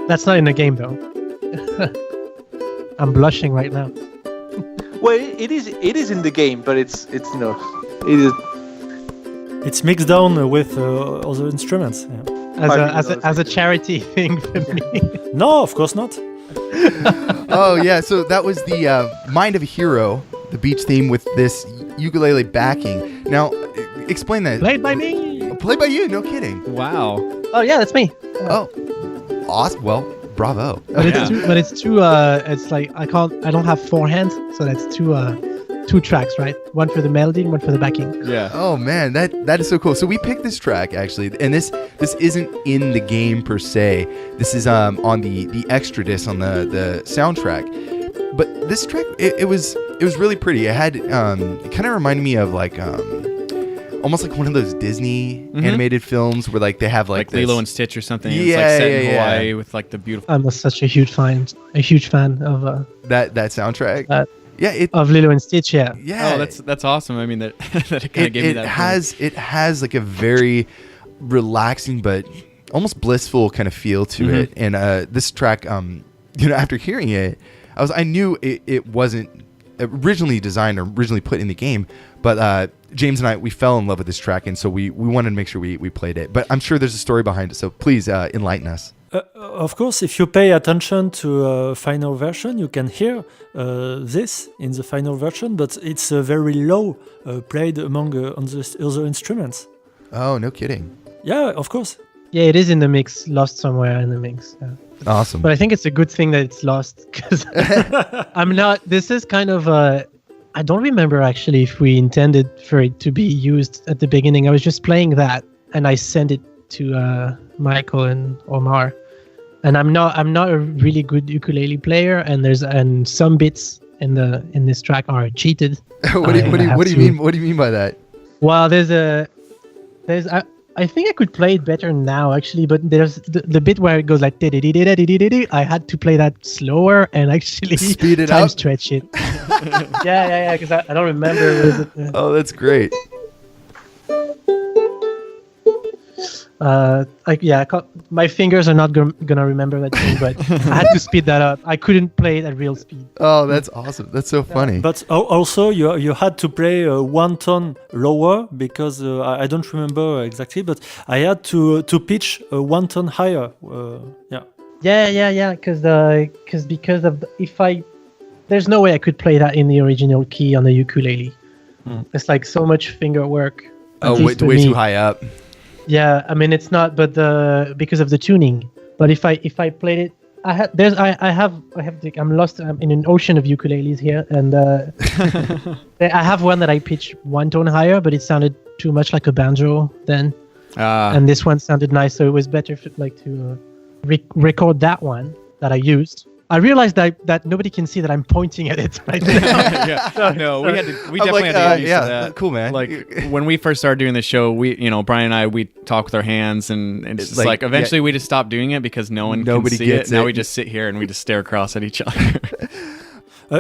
That's not in the game though. I'm blushing right now. Well, it is in the game, but it's it is. It's mixed down with other instruments. Yeah. As a charity thing for me. No, of course not. Oh yeah, so that was the Mind of a Hero, the beach theme with this ukulele backing. Now, explain that. Played by me. Played by you, no kidding. Wow. Oh yeah, that's me. Oh, awesome. Well, bravo. But it's too. It's like I don't have 4 hands, so that's two tracks, right? One for the melody and one for the backing. Yeah. Oh man, that is so cool. So we picked this track actually, and this isn't in the game per se. This is on the extra disc on the soundtrack. But this track, it was really pretty. It had it kind of reminded me of like almost like one of those Disney animated films where like they have like Lilo and Stitch or something. Yeah, it's like set in yeah. Hawaii with like the beautiful. I'm such a huge fan of that soundtrack. of Lilo and Stitch. Yeah. Yeah. Oh, that's awesome. I mean that it kind of gave me that. It has like a very relaxing but almost blissful kind of feel to it. And this track, after hearing it, I knew it wasn't originally designed or originally put in the game, but James and I, we fell in love with this track, and so we wanted to make sure we played it. But I'm sure there's a story behind it, so please enlighten us. Of course, if you pay attention to final version, you can hear this in the final version, but it's very low played among on the other instruments. Oh, no kidding. Yeah, of course. Yeah, it is in the mix, lost somewhere in the mix. Yeah. Awesome. But I think it's a good thing that it's lost because this is kind of I don't remember actually if we intended for it to be used at the beginning. I was just playing that and I sent it to Michael and Omar. And I'm not a really good ukulele player, and some bits in this track are cheated. What do you mean? What do you mean by that? Well, I think I could play it better now actually, but there's the bit where it goes like I had to play that slower and actually speed it time up, stretch it. yeah, because I don't remember. Oh, that's great. My fingers are not gonna remember that thing, but I had to speed that up. I couldn't play it at real speed. Oh, that's awesome. That's so funny. But also, you had to play 1 tone lower because I don't remember exactly, but I had to pitch 1 tone higher. Yeah. Because there's no way I could play that in the original key on the ukulele. It's like so much finger work. Oh, way too high up. Yeah, I mean it's not, but because of the tuning. But if I played it, I'm lost. I'm in an ocean of ukuleles here, and I have one that I pitch 1 tone higher, but it sounded too much like a banjo then, and this one sounded nice, so it was better to record that one that I used. I realized that nobody can see that I'm pointing at it right now. We definitely had to get used to that. Cool, man. Like when we first started doing the show, Brian and I, we talk with our hands, and it's just like eventually we just stopped doing it because nobody can see it. Now we just sit here and we just stare across at each other.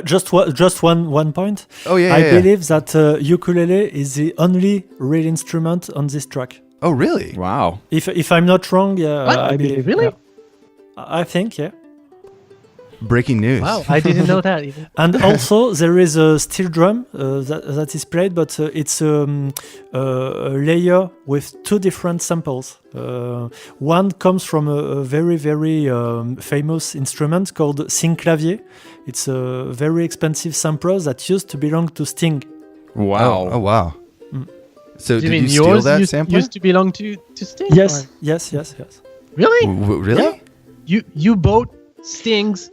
Just one point. Oh yeah. I believe that ukulele is the only real instrument on this track. Oh really? Wow. If I'm not wrong, yeah. I believe. Really? Yeah. I think, yeah. Breaking news. Wow, I didn't know that even. And also there is a steel drum that is played, but it's a layer with 2 different samples. One comes from a very, very famous instrument called synclavier. It's a very expensive sampler that used to belong to Sting. Wow. Oh wow. So did you steal yours that sampler? Used to belong to Sting? Yes, or? yes. Really? Really? Yeah. You bought Sting's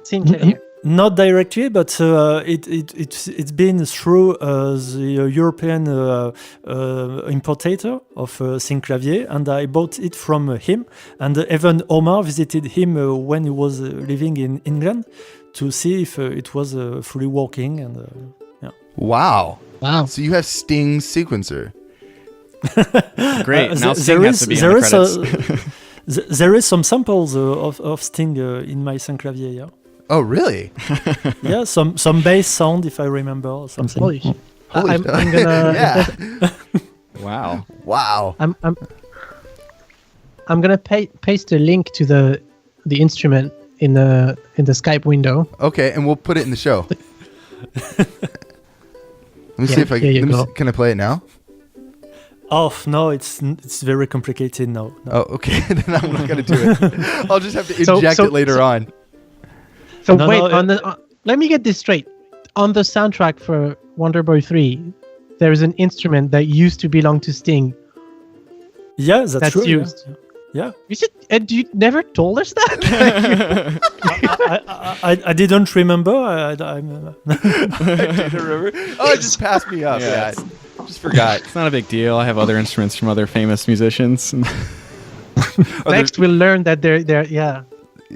synclavier? Not directly, but it's been through the European importer of synclavier, and I bought it from him. And even Omar visited him when he was living in England to see if it was fully working. And Wow. So you have Sting's sequencer. Great. Now Sting has to be in the credits. There is some samples of Sting in my synclavier. Yeah. Oh really? Yeah, some bass sound, if I remember, or something. Holy shit. Holy I'm gonna. yeah. Wow. I'm gonna paste a link to the the instrument in the Skype window. Okay, and we'll put it in the show. Let me see if I here you go. can I play it now? Oh no, it's very complicated now. No. Oh, okay. Then I'm not gonna do it. I'll just have to inject it later on. So No, wait, no, let me get this straight. On the soundtrack for WonderBoy 3, there is an instrument that used to belong to Sting. Yeah, that's true. used. Yeah. And you never told us that? I didn't remember. I didn't remember. Oh, it just passed me up. Yeah, Yeah, just forgot. It's not a big deal. I have other instruments from other famous musicians. Next, we'll learn that they're yeah.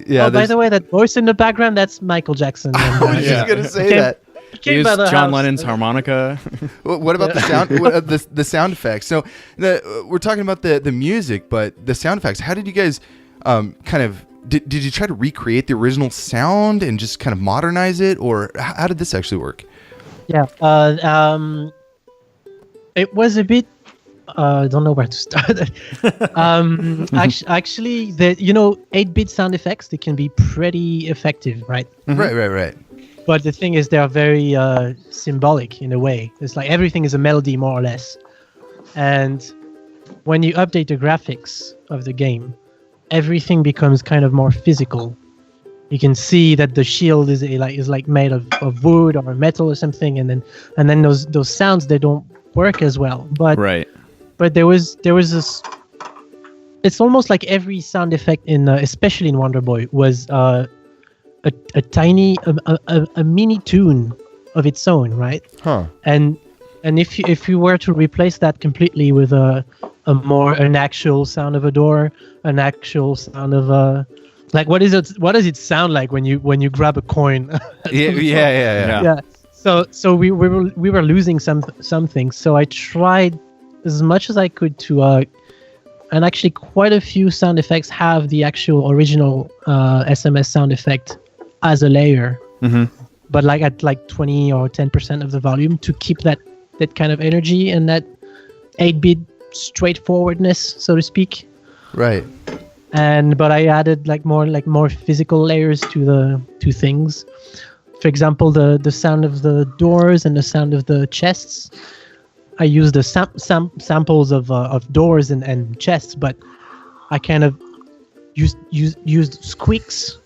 Yeah. Oh, by the way, that voice in the background, that's Michael Jackson. I was just gonna say that. He used John Lennon's harmonica. What about the sound? The sound effects? So we're talking about the music, but the sound effects. How did you guys kind of did you try to recreate the original sound and just kind of modernize it, or how did this actually work? Yeah. It was a bit. I don't know where to start. Actually, the 8-bit sound effects, they can be pretty effective, right? Mm-hmm. Right. But the thing is, they are very symbolic in a way. It's like everything is a melody, more or less. And when you update the graphics of the game, everything becomes kind of more physical. You can see that the shield is like made of wood or metal or something, and then those sounds, they don't work as well. But Right. But there was this. It's almost like every sound effect especially in WonderBoy, was a tiny a mini tune of its own, right? Huh. And if you were to replace that completely with an actual sound of a door, an actual sound of like what does it sound like when you grab a coin? Yeah. So we were losing some things. So I tried as much as I could to and actually quite a few sound effects have the actual original SMS sound effect as a layer, but like at 20 or 10% of the volume, to keep that kind of energy and that 8-bit straightforwardness, so to speak. Right. But I added more physical layers to things. For example, the sound of the doors and the sound of the chests. I used the samples of doors and chests, but I kind of used squeaks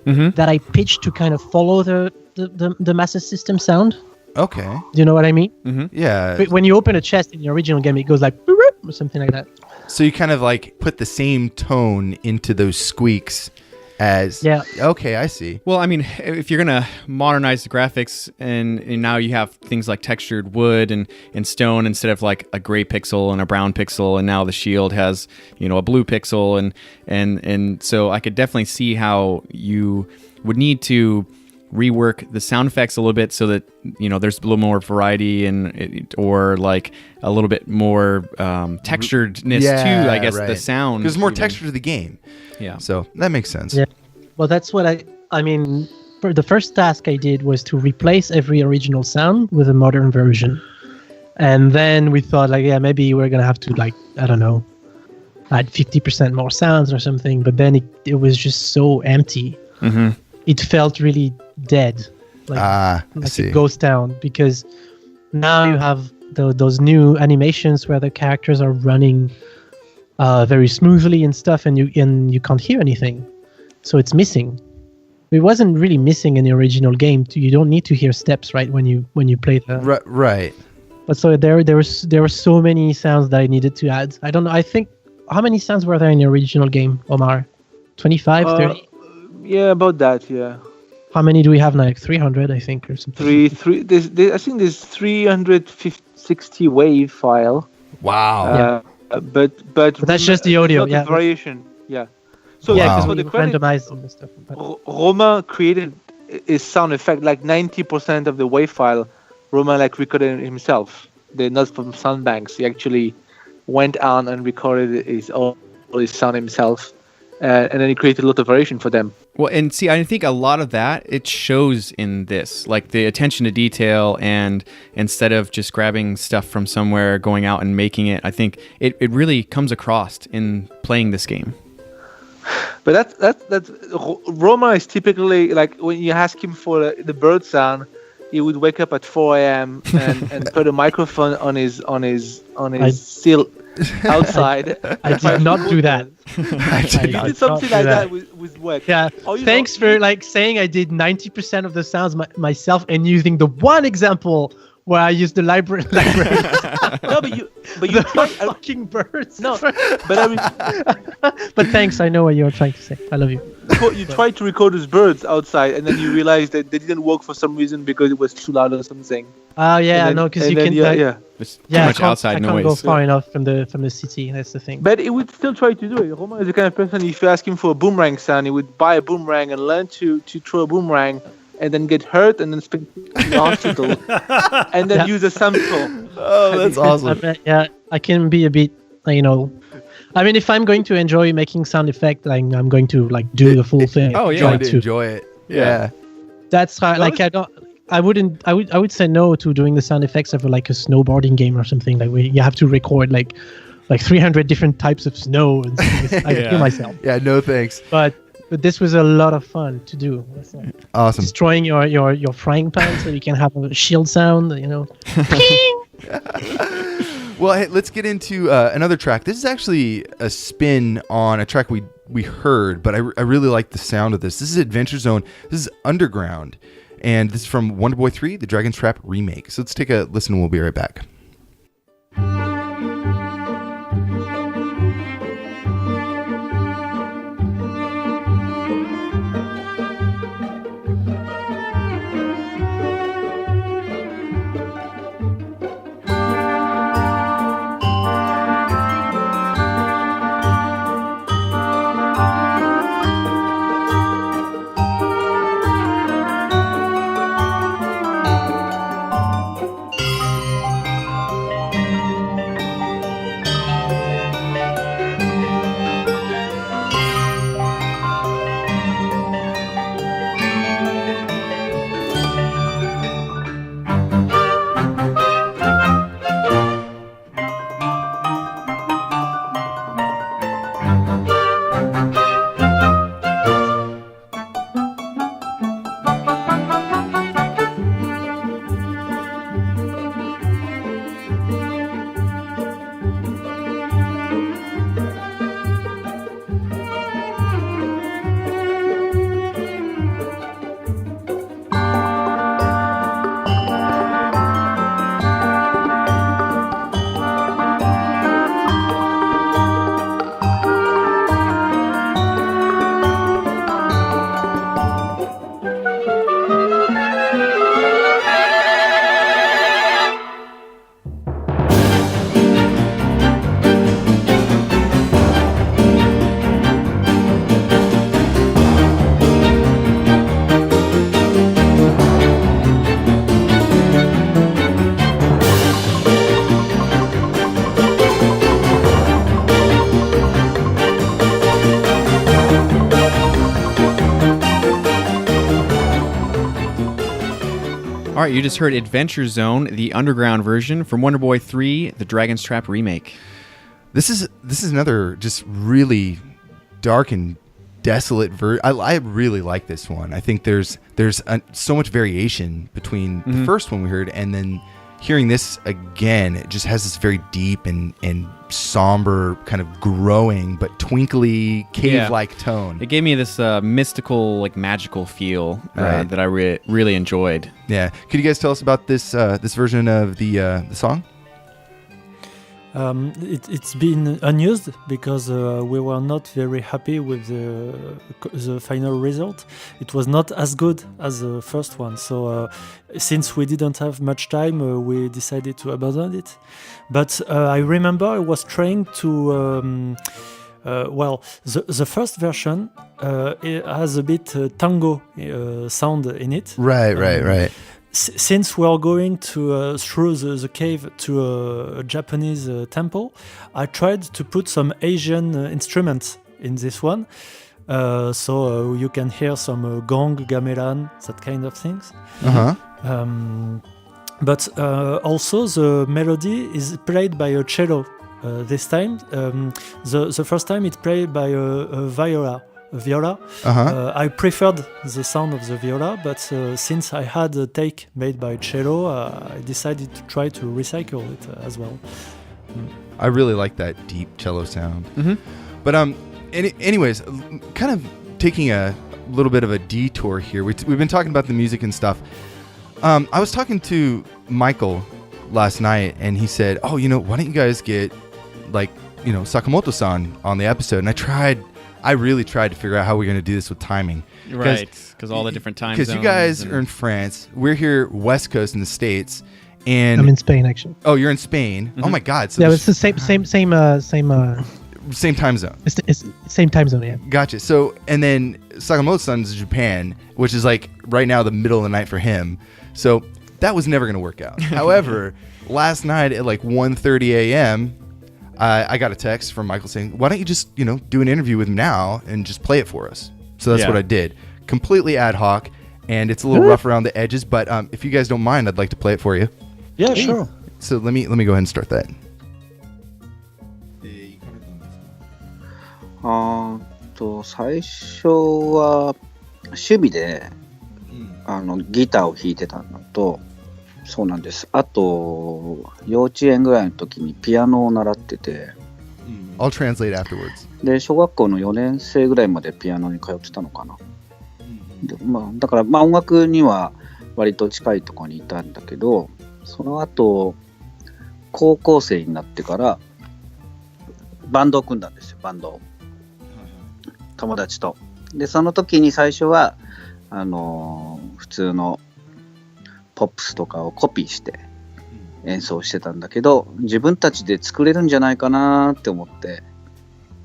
that I pitched to kind of follow the Master System sound. Okay. Do you know what I mean? Mm-hmm. Yeah. But when you open a chest in the original game, it goes like boop, or something like that. So you kind of like put the same tone into those squeaks as... Yeah. Okay, I see. Well, I mean, if you're going to modernize the graphics and now you have things like textured wood and stone instead of like a gray pixel and a brown pixel, and now the shield has, a blue pixel, and so I could definitely see how you would need to rework the sound effects a little bit so that there's a little more variety or like a little bit more texturedness to, I guess, the sound. There's more texture to the game. Yeah. So that makes sense. Yeah. Well, that's what I mean. For the first task I did was to replace every original sound with a modern version, and then we thought maybe we're gonna have to I don't know, add 50% more sounds or something. But then it was just so empty. Mm-hmm. It felt really dead, like a ghost town, because now you have those new animations where the characters are running very smoothly and stuff, and you can't hear anything, so it's missing. It wasn't really missing in the original game. You don't need to hear steps, right, when you play the right. But so there were so many sounds that I needed to add. I don't know. I think, how many sounds were there in the original game, Omar? 25, 30? Yeah, about that. Yeah. How many do we have now? Like 300, I think, or something. I think there's 360 wave file. Wow. But that's just the audio. Yeah. Variation. Yeah. So because for the credit, randomized all this stuff. Romain created his sound effect, like 90% of the wave file. Romain recorded himself. They're not from sound banks. He actually went on and recorded all his sound himself. And then he created a lot of variation for them. Well, and see, I think a lot of that, it shows in this, like the attention to detail, and instead of just grabbing stuff from somewhere, going out and making it, I think it really comes across in playing this game. But Roma is typically like when you ask him for the bird sound, he would wake up at 4 a.m. and put a microphone on his sill outside. I did not do that. You did something like that with work. Yeah. Thanks for like saying I did 90% of the sounds myself and using the one example where I used the library. No, but you the fucking birds. No, but but thanks. I know what you're trying to say. I love you. You tried to record those birds outside, and then you realized that they didn't work for some reason because it was too loud or something. Oh yeah, then, no, because you then, can. There's too much outside I noise. can't go far enough from the city. That's the thing. But he would still try to do it. Romain is the kind of person, if you ask him for a boomerang sound, he would buy a boomerang and learn to throw a boomerang, and then get hurt and then spend in the hospital, and then use a sample. Oh, that's awesome. I can be a bit, I mean, if I'm going to enjoy making sound effect, like I'm going to like do the full thing. Oh yeah, enjoy it. Yeah. That's right. Like I would say no to doing the sound effects of like a snowboarding game or something like where you have to record like 300 different types of snow and things. I kill myself. Yeah, no thanks. But this was a lot of fun to do. Awesome. Destroying your frying pan so you can have a shield sound, Ping! Well, hey, let's get into another track. This is actually a spin on a track we heard, but I really like the sound of this. This is Adventure Zone. This is Underground. And this is from WonderBoy 3, the Dragon's Trap remake. So let's take a listen and we'll be right back. All right, you just heard Adventure Zone, the underground version from WonderBoy 3, the Dragon's Trap remake. This is another just really dark and desolate version. I really like this one. I think there's so much variation between the first one we heard and then hearing this again. It just has this very deep and somber kind of growing but twinkly cave-like tone. It gave me this mystical, like magical feel that I really enjoyed. Yeah. Could you guys tell us about this version of the song? It's been unused because we were not very happy with the final result. It was not as good as the first one. So since we didn't have much time, we decided to abandon it. But I remember I was trying to... the first version it has a bit tango sound in it. Right. Since we are going to through the cave to a Japanese temple, I tried to put some Asian instruments in this one, so you can hear some gong, gamelan, that kind of things. But also the melody is played by a cello this time. The first time it played by a viola. viola. I preferred the sound of the viola, but since I had a take made by cello, I decided to try to recycle it as well. I really like that deep cello sound. But anyways, kind of taking a little bit of a detour here. We've been talking about the music and stuff. I was talking to Michael last night, and he said, "Oh, why don't you guys get Sakamoto-san on the episode?" And I really tried to figure out how we're going to do this with timing. Right, because all the different time zones. Because you guys are in France, we're here West Coast in the States, and I'm in Spain actually. Oh, you're in Spain. Oh my God! So yeah, it's the same time zone. It's same time zone, yeah. Gotcha. So, and then Sakamoto-san's in Japan, which is like right now the middle of the night for him. So that was never going to work out. However, last night at like 1:30 a.m., I got a text from Michael saying, "Why don't you just do an interview with him now and just play it for us?" So that's what I did. Completely ad hoc, and it's a little rough around the edges. But if you guys don't mind, I'd like to play it for you. Yeah, sure. So let me go ahead and start that. 最初は趣味でギターを弾いてたのと、そうなんです。あと幼稚園ぐらいの時にピアノを習ってて、I'll translate afterwards. で小学校の4年生ぐらいまでピアノに通ってたのかな。でだから音楽には割と近いところにいたんだけど、その後高校生になってからバンドを組んだんですよ。バンドを友達と。でその時に最初は普通のポップスとかをコピーして演奏してたんだけど、自分たちで作れるんじゃないかなって思って、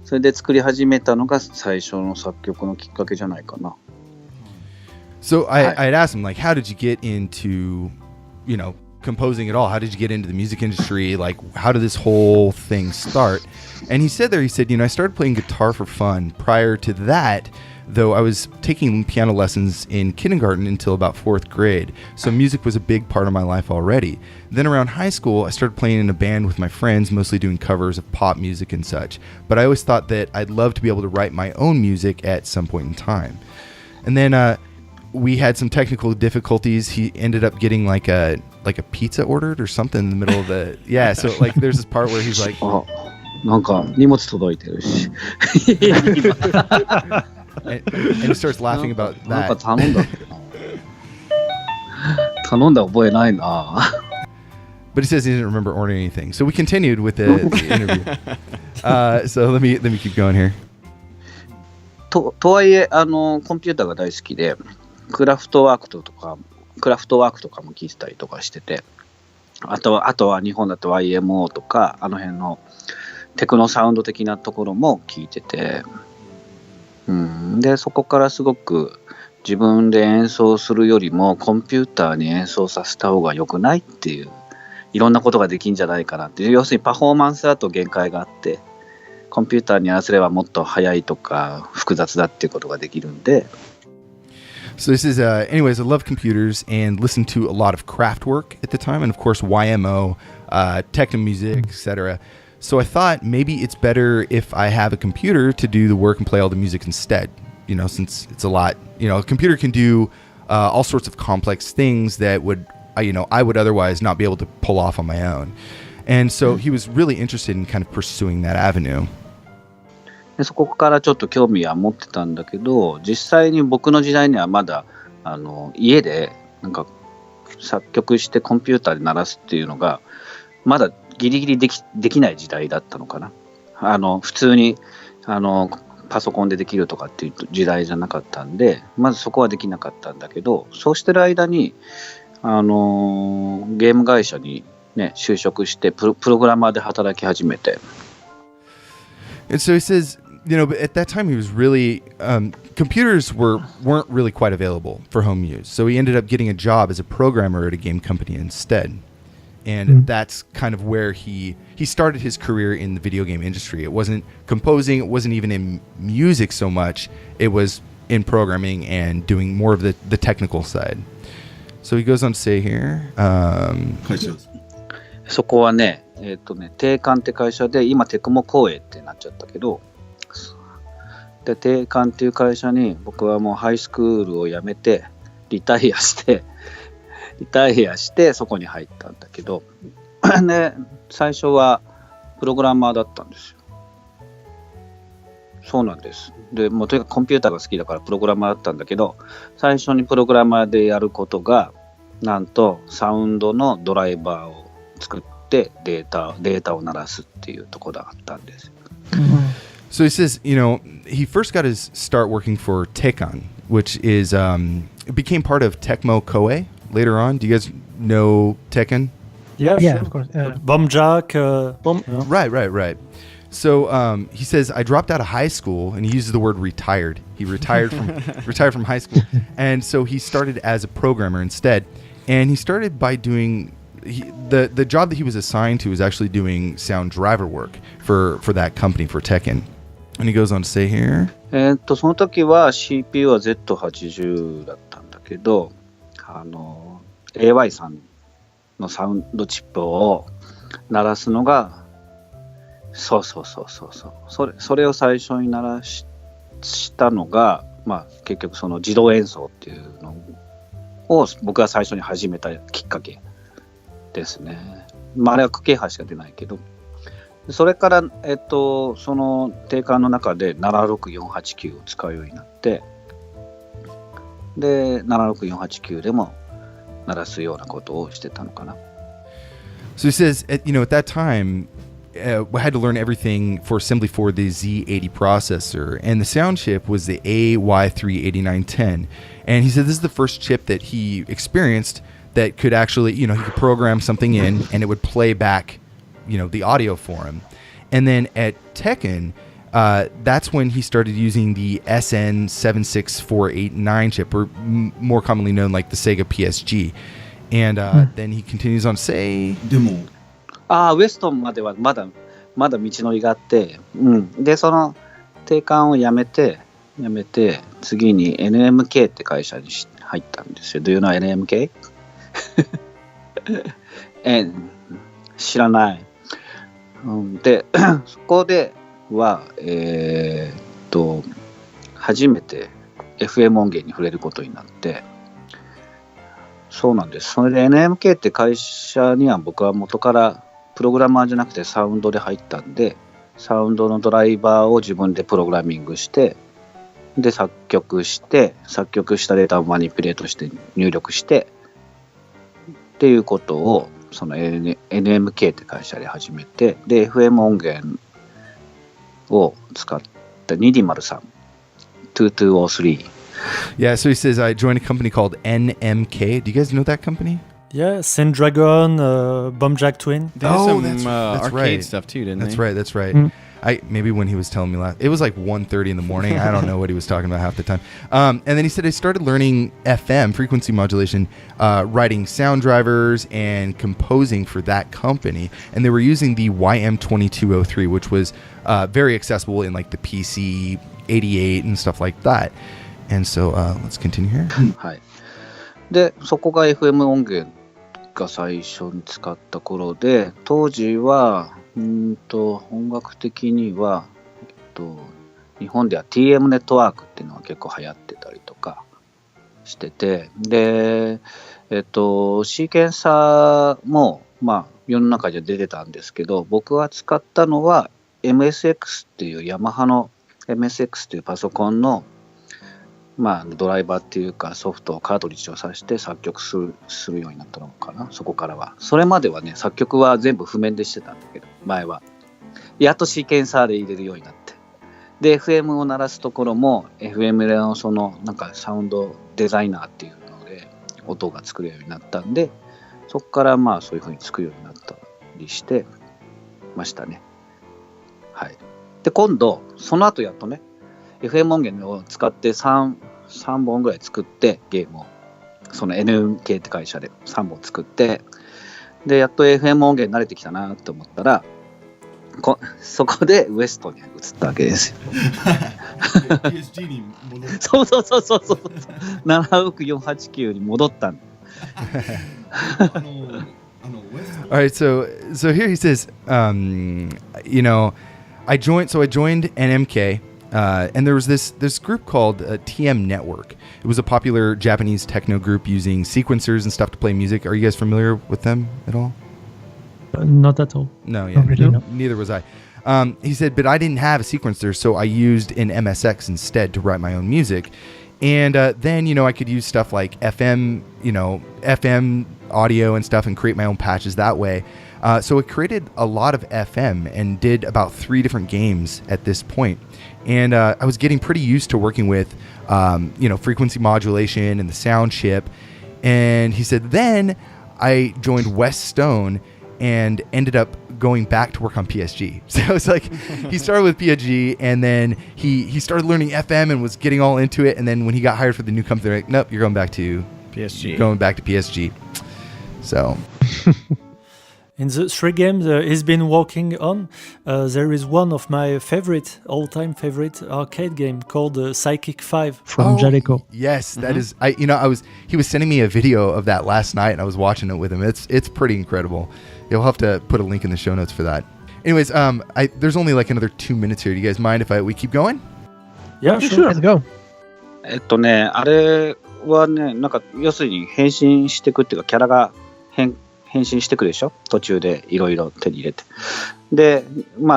それで作り始めたのが最初の作曲のきっかけじゃないかな。So I'd asked him, like, how did you get into, composing at all? How did you get into the music industry? Like, how did this whole thing start? And he said, I started playing guitar for fun. Prior to that, though, I was taking piano lessons in kindergarten until about 4th grade. So music was a big part of my life already. Then around high school, I started playing in a band with my friends, mostly doing covers of pop music and such. But I always thought that I'd love to be able to write my own music at some point in time. And then we had some technical difficulties. He ended up getting like a pizza ordered or something in the middle of the so like there's this part where he's like なんか荷物届いてるし and he starts laughing about なんか that. 頼んだ覚えないな But he says he didn't remember ordering anything. So we continued with the interview. So let me keep going here. とはいえコンピューターが大好きでクラフトワークとかも聞いてたりとかしてて、あとは日本だと YMO とかあの辺のテクノサウンド的なところも聞いてて、でそこからすごく自分で演奏するよりもコンピューターに演奏させた方が良くないっていう、いろんなことができるんじゃないかなっていう、要するにパフォーマンスだと限界があって、コンピューターに合わせればもっと速いとか複雑だっていうことができるんで。So this is, anyways, I love computers and listened to a lot of Kraftwerk at the time, and of course YMO, techno music, etc. So I thought maybe it's better if I have a computer to do the work and play all the music instead. Since it's a lot, a computer can do all sorts of complex things that would, I would otherwise not be able to pull off on my own. And so he was really interested in kind of pursuing that avenue. でそこからちょっと興味は持ってたんだけど、実際に僕の時代にはまだ家でなんか作曲してコンピューターで鳴らすっていうのがまだギリギリできない時代だったのかな。普通にパソコンでできるとかっていう時代じゃなかったんで、まずそこはできなかったんだけど、そうしてる間にゲーム会社にね就職してプログラマーで働き始めて。And so he says, but at that time he was really, computers weren't really quite available for home use. So he ended up getting a job as a programmer at a game company instead. And that's kind of where he started his career in the video game industry. It wasn't composing, it wasn't even in music so much. It was in programming and doing more of the technical side. So he goes on to say here, そこはね、定款って会社で今テクモ光栄ってなっちゃったけど、で、定款っていう会社に僕はもうハイスクールを辞めて、リタイアしてそこに入ったんだけど、で、最初はプログラマーだったんですよ。そうなんです。で、もうとにかくコンピューターが好きだからプログラマーだったんだけど、最初にプログラマーでやることが、なんとサウンドのドライバーを作ってデータを鳴らすっていうところだったんです。So he says, he first got his start working for Tekan, which is it became part of Tecmo Koei later on. Do you guys know Tekken? Yeah, Yeah, sure. of course. Bomb Jack. Right. So he says I dropped out of high school, and he uses the word retired. He retired from high school, and so he started as a programmer instead. And he started by doing the job that he was assigned to was actually doing sound driver work for that company, for Tekken. And he goes on to say here. その時は CPU は Z80 だったんだけど、AY さんのサウンドチップを鳴らすのが、そう。それを最初に鳴らしたのが、結局その自動演奏っていうのを僕が最初に始めたきっかけですね。あれは茎葉しか出ないけど、それから、その定款の中で76489を使うようになって、で、76489でも鳴らすようなことをしてたのかな。So he says, at that time, we had to learn everything for assembly for the Z80 processor, and the sound chip was the AY38910. And he said this is the first chip that he experienced that could actually, he could program something in and it would play back, the audio for him. And then at Tekken, that's when he started using the SN76489 chip, or more commonly known like the Sega PSG. And then he continues on to say... ウエストンまではまだ道のりがあって、で、その定款をやめて、次に NMK って会社に入ったんですよ。Do you know NMK? 知らない。で、そこでは、初めて FM 音源に触れることになって、そうなんです。それで NMK って会社には僕は元からプログラマーじゃなくてサウンドで入ったんで、サウンドのドライバーを自分でプログラミングして、で作曲したデータをマニピュレートして入力してっていうことをその NMK って会社で始めて、で FM 音源を使った203 2203. Yeah, so he says I joined a company called NMK. Do you guys know that company? Yeah, Saint Dragon, Bomb Jack Twin. They had some that's arcade right. stuff too, didn't That's they? right. That's right. Maybe when he was telling me last, it was like 1:30 in the morning. I don't know what he was talking about half the time. And then he said I started learning FM, frequency modulation, writing sound drivers and composing for that company. And they were using the YM2203, which was very accessible in like the PC 88 and stuff like that. And so let's continue here. はい。で、そこが FM 音源が最初に使った頃で、当時は音楽的には、日本では TM ネットワークっていうのが結構流行ってたりとかしてて、で、シーケンサーも世の中には出てたんですけど、僕は使ったのは MSX っていうヤマハの MSX っていうパソコンのドライバーっていうかソフトをカートリッジを挿して作曲するようになったのかな。そこからはそれまではね、作曲は全部譜面でしてたんだけど、前はやっとシーケンサーで入れるようになって、で FM を鳴らすところも FM のそのなんかサウンドデザイナーっていうので音が作れるようになったんで、そこからそういう風に作るようになったりしてましたね。はい。で今度その後やっとね、FM 音源を使って3本ぐらい作ってゲームを、その NMK って会社で3本作って、でやっと FM 音源慣れてきたなと思ったら、そこでウエストに移ったわけですよ。PSG に戻った。そう76489に戻ったんだ。All right, so here he says, I joined NMK. And there was this group called TM Network. It was a popular Japanese techno group using sequencers and stuff to play music. Are you guys familiar with them at all? Not at all. No, yeah, really, no. Neither was I. He said, but I didn't have a sequencer, so I used an MSX instead to write my own music. And then, I could use stuff like FM audio and stuff and create my own patches that way. So it created a lot of FM and did about 3 different games at this point. And I was getting pretty used to working with, frequency modulation and the sound chip. And he said, then I joined West Stone and ended up going back to work on PSG. So it's like he started with PSG and then he started learning FM and was getting all into it. And then when he got hired for the new company, they're like, nope, you're going back to PSG. So in the 3 games he's been working on, there is one of my all-time favorite arcade game called Psychic 5 from Jericho. Yes, that is. He was sending me a video of that last night, and I was watching it with him. It's pretty incredible. You'll have to put a link in the show notes for that. Anyways, there's only like another 2 minutes here. Do you guys mind if we keep going? Yeah, sure. Let's go. あれはね、なんか要するに変身していくっていうか、キャラが変身していくでしょ、途中でいろいろ手に入れて。で、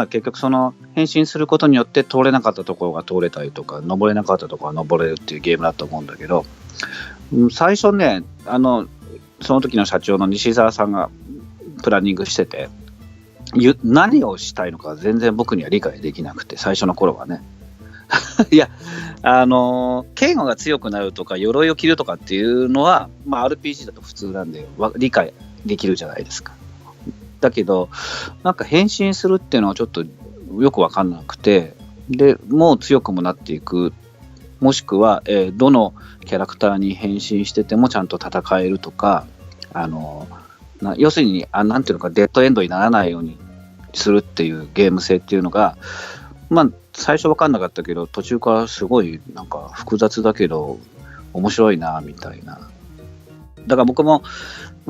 結局その変身することによって通れなかったところが通れたりとか、登れなかったところが登れるっていうゲームだと思うんだけど、最初ね、その時の社長の西澤さんがプランニングしてて、何をしたいのか全然僕には理解できなくて、最初の頃はね。いや、剣が強くなるとか鎧を着るとかっていうのは、RPG だと普通なんで理解できるじゃないですか。だけどなんか変身するっていうのはちょっとよく分かんなくて、でもう強くもなっていく、もしくは、どのキャラクターに変身しててもちゃんと戦えるとか、要するになんていうのか、デッドエンドにならないようにするっていうゲーム性っていうのが、最初分かんなかったけど、途中からすごいなんか複雑だけど面白いなみたいな。だから僕も、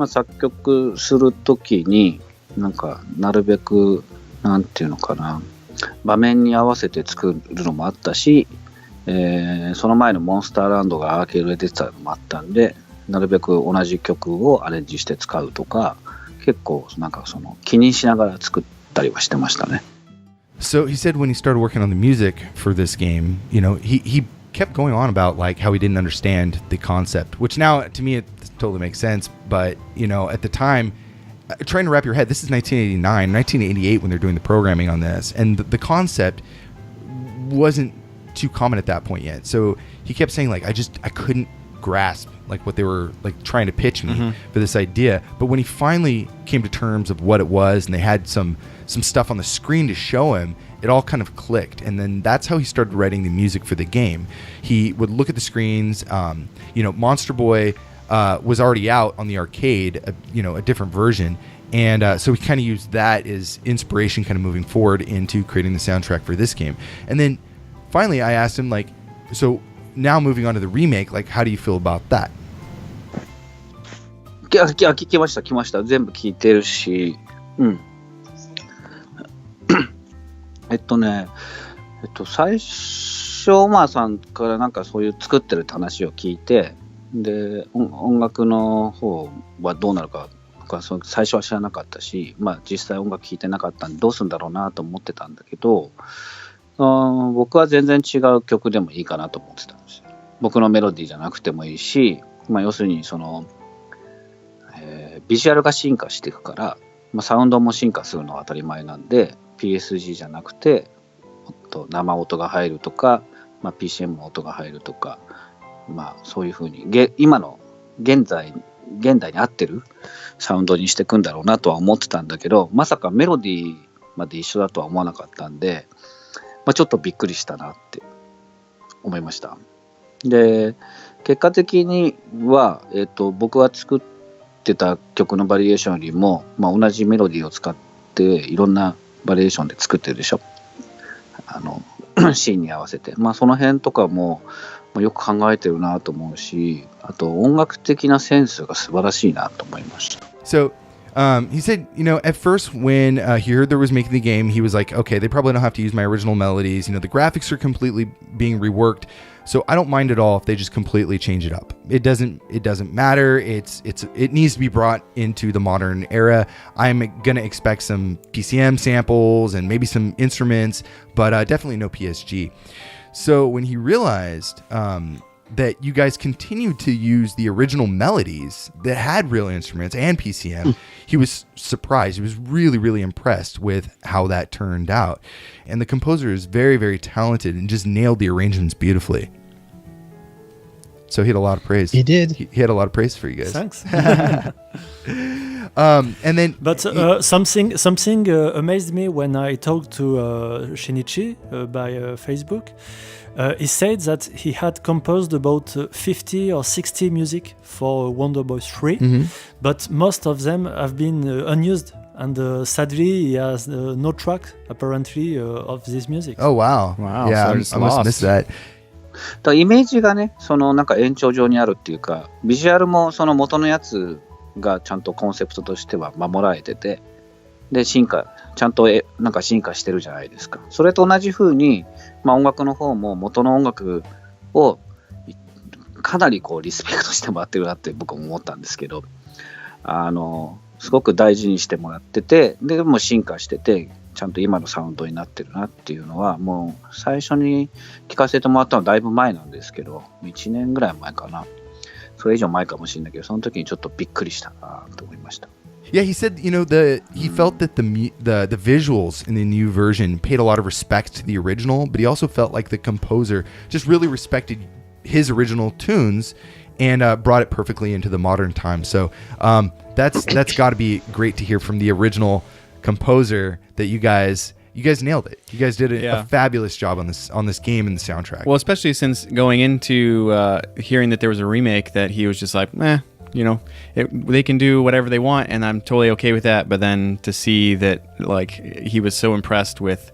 作曲するときになんかなるべくなんていうのかな、場面に合わせて作るのもあったし、その前のモンスターランドがアーケードで出てたのもあったんで、なるべく同じ曲をアレンジして使うとか、結構なんかその気にしながら作ったりはしてましたね。So he said when he started working on the music for this game, he kept going on about like how he didn't understand the concept, which now to me it totally makes sense. But, at the time, trying to wrap your head, this is 1989, 1988 when they're doing the programming on this. And the concept wasn't too common at that point yet. So he kept saying like, I couldn't grasp like what they were like trying to pitch me for this idea. But when he finally came to terms of what it was and they had some stuff on the screen to show him, it all kind of clicked. And then that's how he started writing the music for the game. He would look at the screens. Monster Boy was already out on the arcade, a different version. And so he kind of used that as inspiration kind of moving forward into creating the soundtrack for this game. And then finally I asked him like, so now moving on to the remake, like how do you feel about that? 聞きました。全部聞いてるし、最初オマーさんからなんかそういう作ってるって話を聞いて、で音楽の方はどうなるか最初は知らなかったし、実際音楽聴いてなかったんでどうするんだろうなと思ってたんだけど、僕は全然違う曲でもいいかなと思ってたんですよ。僕のメロディーじゃなくてもいいし、要するにその、ビジュアルが進化していくから、サウンドも進化するのは当たり前なんで PSG じゃなくて生音が入るとか、PCM の音が入るとか、そういうふうに今の現代に合ってるサウンドにしていくんだろうなとは思ってたんだけど、まさかメロディーまで一緒だとは思わなかったんで、ちょっとびっくりしたなって思いました。で結果的には、僕は作ってた曲のバリエーションよりも、同じメロディーを使っていろんなバリエーションで作ってるでしょ、シーンに合わせて、その辺とかもよく考えてるなと思うし、あと音楽的なセンスが素晴らしいなと思いました。So He said, at first when he heard there was making the game, he was like, okay, they probably don't have to use my original melodies. The graphics are completely being reworked, so I don't mind at all if they just completely change it up. It doesn't matter. It needs to be brought into the modern era. I'm gonna expect some PCM samples and maybe some instruments, but definitely no PSG. So when he realized that you guys continued to use the original melodies that had real instruments and PCM, he was surprised. He was really, really impressed with how that turned out. And the composer is very, very talented and just nailed the arrangements beautifully. So he had a lot of praise. He did. He had a lot of praise for you guys. Thanks. And then, but something amazed me when I talked to Shinichi by Facebook. He said that he had composed about 50 or 60 music for WonderBoy 3, but most of them have been unused. And sadly, he has no track, apparently, of this music. Oh, wow. Yeah, So I must have missed that. だイメージがね、なんか延長上にあるっていうか、ビジュアルもその元のやつがちゃんとコンセプトとしては守られてて、でちゃんとなんか進化してるじゃないですか。それと同じ風に、音楽の方も元の音楽をかなりリスペクトしてもらってるなって僕も思ったんですけど、すごく大事にしてもらってて、でも進化してて、ちゃんと今のサウンドになってるなっていうのは、もう最初に聞かせてもらったのはだいぶ前なんですけど、1年ぐらい前かな。それ以上前かもしれないけど、その時にちょっとびっくりしたなと思いました。Yeah, he said, he felt that the visuals in the new version paid a lot of respect to the original, but he also felt like the composer just really respected his original tunes and brought it perfectly into the modern time. So that's got to be great to hear from the original composer that you guys nailed it. You guys did a fabulous job on this game and the soundtrack. Well, especially since going into hearing that there was a remake, that he was just like, they can do whatever they want, and I'm totally okay with that. But then to see that, he was so impressed with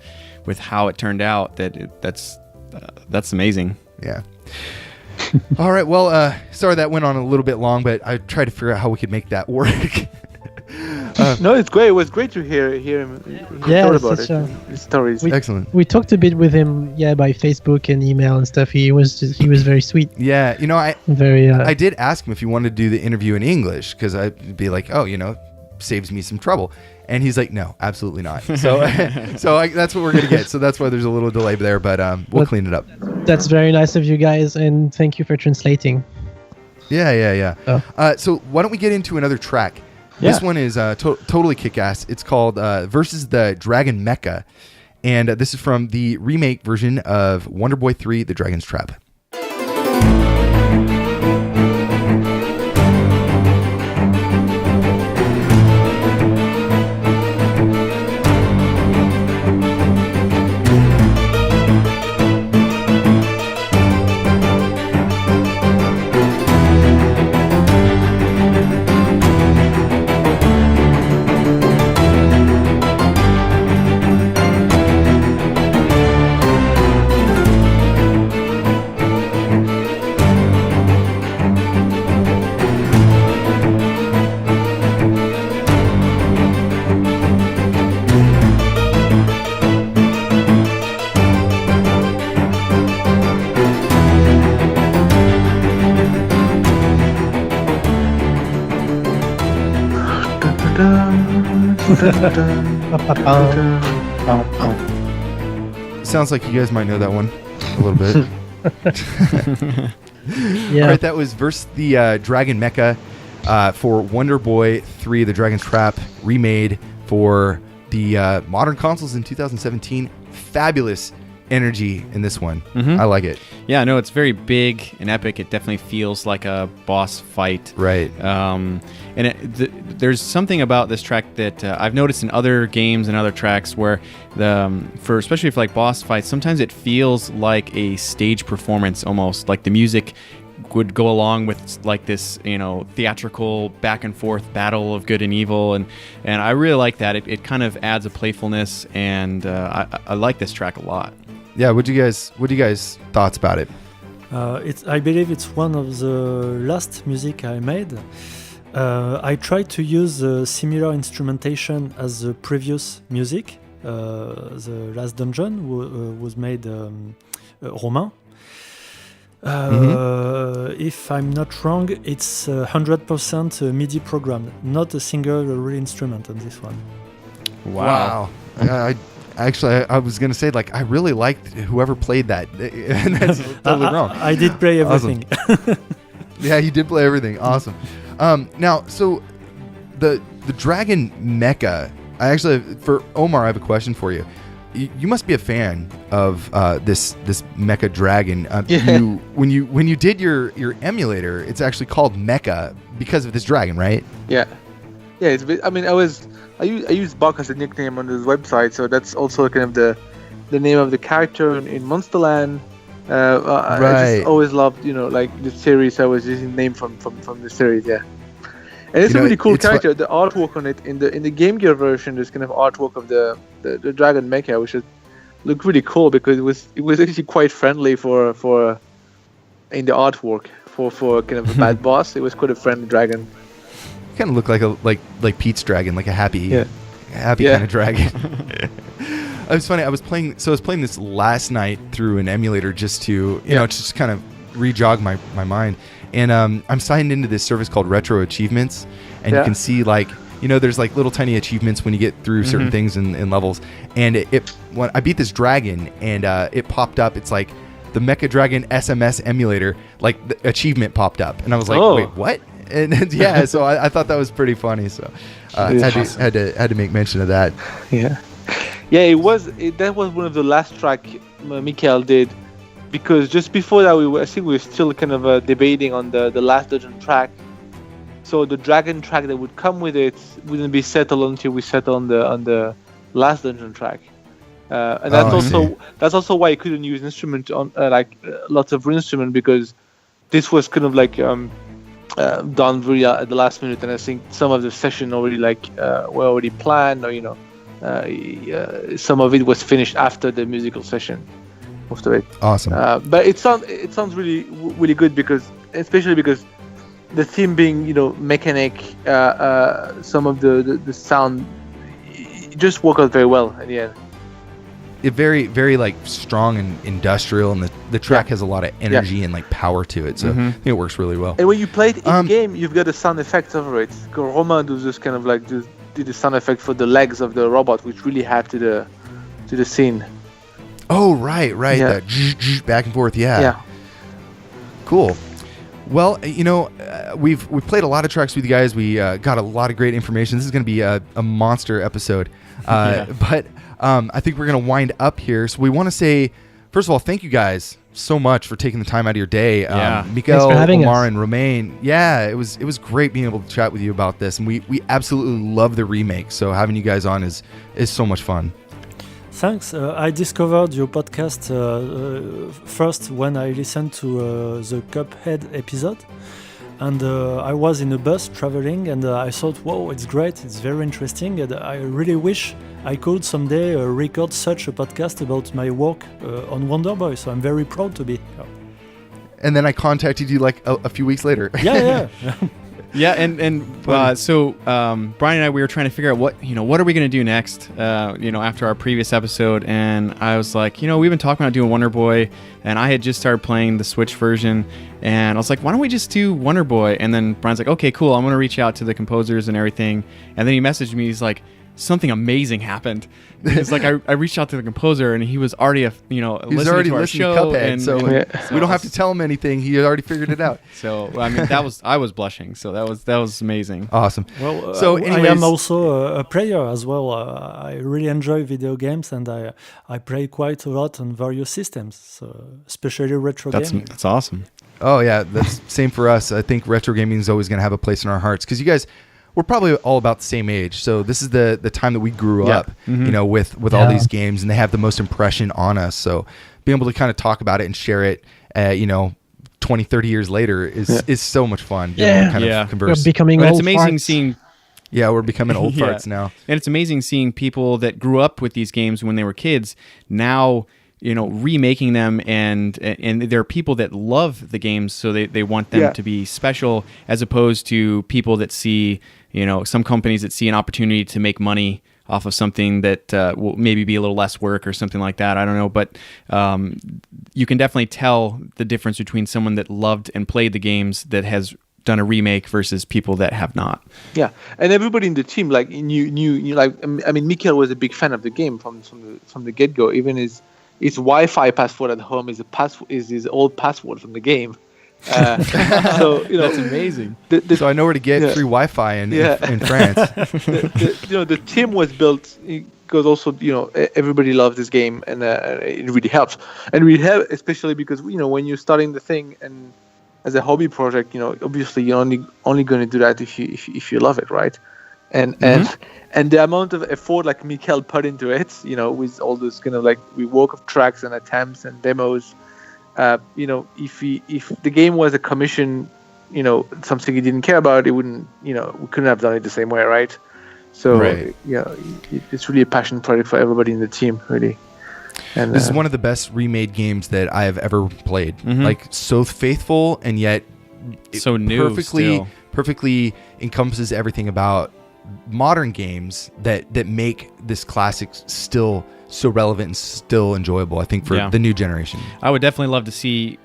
how it turned out, that's amazing. Yeah. All right. Well, sorry that went on a little bit long, but I tried to figure out how we could make that work. No, it's great. It was great to hear him talk about it. His stories. Excellent. We talked a bit with him, by Facebook and email and stuff. He was very sweet. Yeah, I did ask him if he wanted to do the interview in English, because I'd be like, saves me some trouble. And he's like, no, absolutely not. So, that's what we're gonna get. So that's why there's a little delay there, but we'll clean it up. That's very nice of you guys, and thank you for translating. Yeah. Oh. So why don't we get into another track? This one is totally kick-ass. It's called Versus the Dragon Meka, and this is from the remake version of WonderBoy 3: The Dragon's Trap. Sounds like you guys might know that one a little bit. Yeah. All right, that was Versus the Dragon Meka for WonderBoy 3: The Dragon's Trap, remade for the modern consoles in 2017. Fabulous energy in this one. I like it. Yeah, no, it's very big and epic. It definitely feels like a boss fight. Right. And there's something about this track that I've noticed in other games and other tracks where especially for boss fights, sometimes it feels like a stage performance almost, like the music would go along with this, theatrical back and forth battle of good and evil, and I really like that. It kind of adds a playfulness, and I like this track a lot. Yeah, what do you guys thoughts about it? I believe it's one of the last music I made. I tried to use similar instrumentation as the previous music. The last dungeon was made Romain. If I'm not wrong, it's 100% MIDI programmed, not a single real instrument on this one. Wow. I was going to say, like, I really liked whoever played that. And that's totally wrong. I did play everything. Awesome. Yeah, you did play everything. Awesome. Now, so the Dragon Meka, for Omar, I have a question for you. You must be a fan of this Mecha Dragon. When you did your emulator, it's actually called Mecha because of this dragon, right? Yeah. It's. I mean, I used Bock as a nickname on this website, so that's also kind of the name of the character in Monsterland. I just always loved, like the series. I was using the name from the series, yeah. And it's a really cool character. The artwork on it in the Game Gear version, there's kind of artwork of the Dragon Meka, which looked really cool because it was actually quite friendly for in the artwork for kind of a bad boss. It was quite a friendly dragon. Kind of looked like Pete's dragon, like a happy kind of dragon. It was funny. I was playing this last night through an emulator just to just kind of re-jog my mind. And I'm signed into this service called Retro Achievements, and you can see there's like little tiny achievements when you get through certain things in levels. And when I beat this dragon, and it popped up. It's like the Mecha Dragon SMS emulator, like the achievement popped up, and I was like, wait, what? And so I thought that was pretty funny. So had to make mention of that. Yeah. That was one of the last track Michael did. Because just before that, I think we were still kind of debating on the last dungeon track. So the dragon track that would come with it wouldn't be settled until we settle on the last dungeon track. And that's also why I couldn't use instrument on lots of instrument, because this was kind of like done really at the last minute, and I think some of the session already were already planned, or some of it was finished after the musical session. Most of it. Awesome. But it sounds really really good, especially because the theme being mechanic, some of the sound just worked out very well at the end. It very very strong and industrial, and the track has a lot of energy and power to it, so I think it works really well. And when you play it in game, you've got the sound effects over it. Romain does this kind of did the sound effect for the legs of the robot, which really add to the scene. Oh, right. Yeah. That back and forth, yeah. Cool. Well, we've played a lot of tracks with you guys. We got a lot of great information. This is going to be a monster episode. But I think we're going to wind up here. So we want to say, first of all, thank you guys so much for taking the time out of your day. Miguel, Omar, and Romain. Yeah, it was great being able to chat with you about this. And we absolutely love the remake. So having you guys on is so much fun. Thanks. I discovered your podcast first when I listened to the Cuphead episode. And I was in a bus traveling, and I thought, whoa, it's great, it's very interesting, and I really wish I could someday record such a podcast about my work on WonderBoy, so I'm very proud to be here. And then I contacted you a few weeks later. Yeah. So Brian and I, we were trying to figure out what are we going to do next, after our previous episode. And I was like, we've been talking about doing WonderBoy, and I had just started playing the Switch version, and I was like, why don't we just do WonderBoy? And then Brian's like, okay, cool, I'm going to reach out to the composers and everything. And then he messaged me, he's like, something amazing happened. It's like I reached out to the composer, and he was already listening to our show, to Cuphead, so we don't have to tell him anything. He had already figured it out. So I mean, I was blushing. So that was amazing. Awesome. Well, so anyways, I am also a player as well. I really enjoy video games, and I play quite a lot on various systems, so especially retro gaming. That's awesome. Oh yeah, that's same for us. I think retro gaming is always going to have a place in our hearts, because you guys, we're probably all about the same age. So this is the time that we grew up, with all these games, and they have the most impression on us. So being able to kind of talk about it and share it, 20, 30 years later is so much fun. Converse. We're becoming but old it's amazing farts. seeing. Yeah, we're becoming old farts now. And it's amazing seeing people that grew up with these games when they were kids now, remaking them, and there are people that love the games, so they want them to be special, as opposed to people that see, some companies that see an opportunity to make money off of something that will maybe be a little less work or something like that. I don't know, but you can definitely tell the difference between someone that loved and played the games that has done a remake versus people that have not. Yeah, and everybody in the team knew like, I mean, Michael was a big fan of the game from the get go. Even his Wi-Fi password at home is his old password from the game. So that's amazing. So I know where to get free Wi-Fi in France. The team was built because also everybody loves this game, and it really helps. And we have, especially because when you're starting the thing and as a hobby project, obviously you're only going to do that if you love it, right? And the amount of effort like Michael put into it, with all those kind of like rework of tracks and attempts and demos. If the game was a commission, something he didn't care about, it wouldn't, we couldn't have done it the same way, right? So it's really a passion project for everybody in the team, really. And this is one of the best remade games that I have ever played. Like, so faithful, and yet so new, perfectly encompasses everything about modern games that make this classic still so relevant and still enjoyable, I think, for the new generation. I would definitely love to see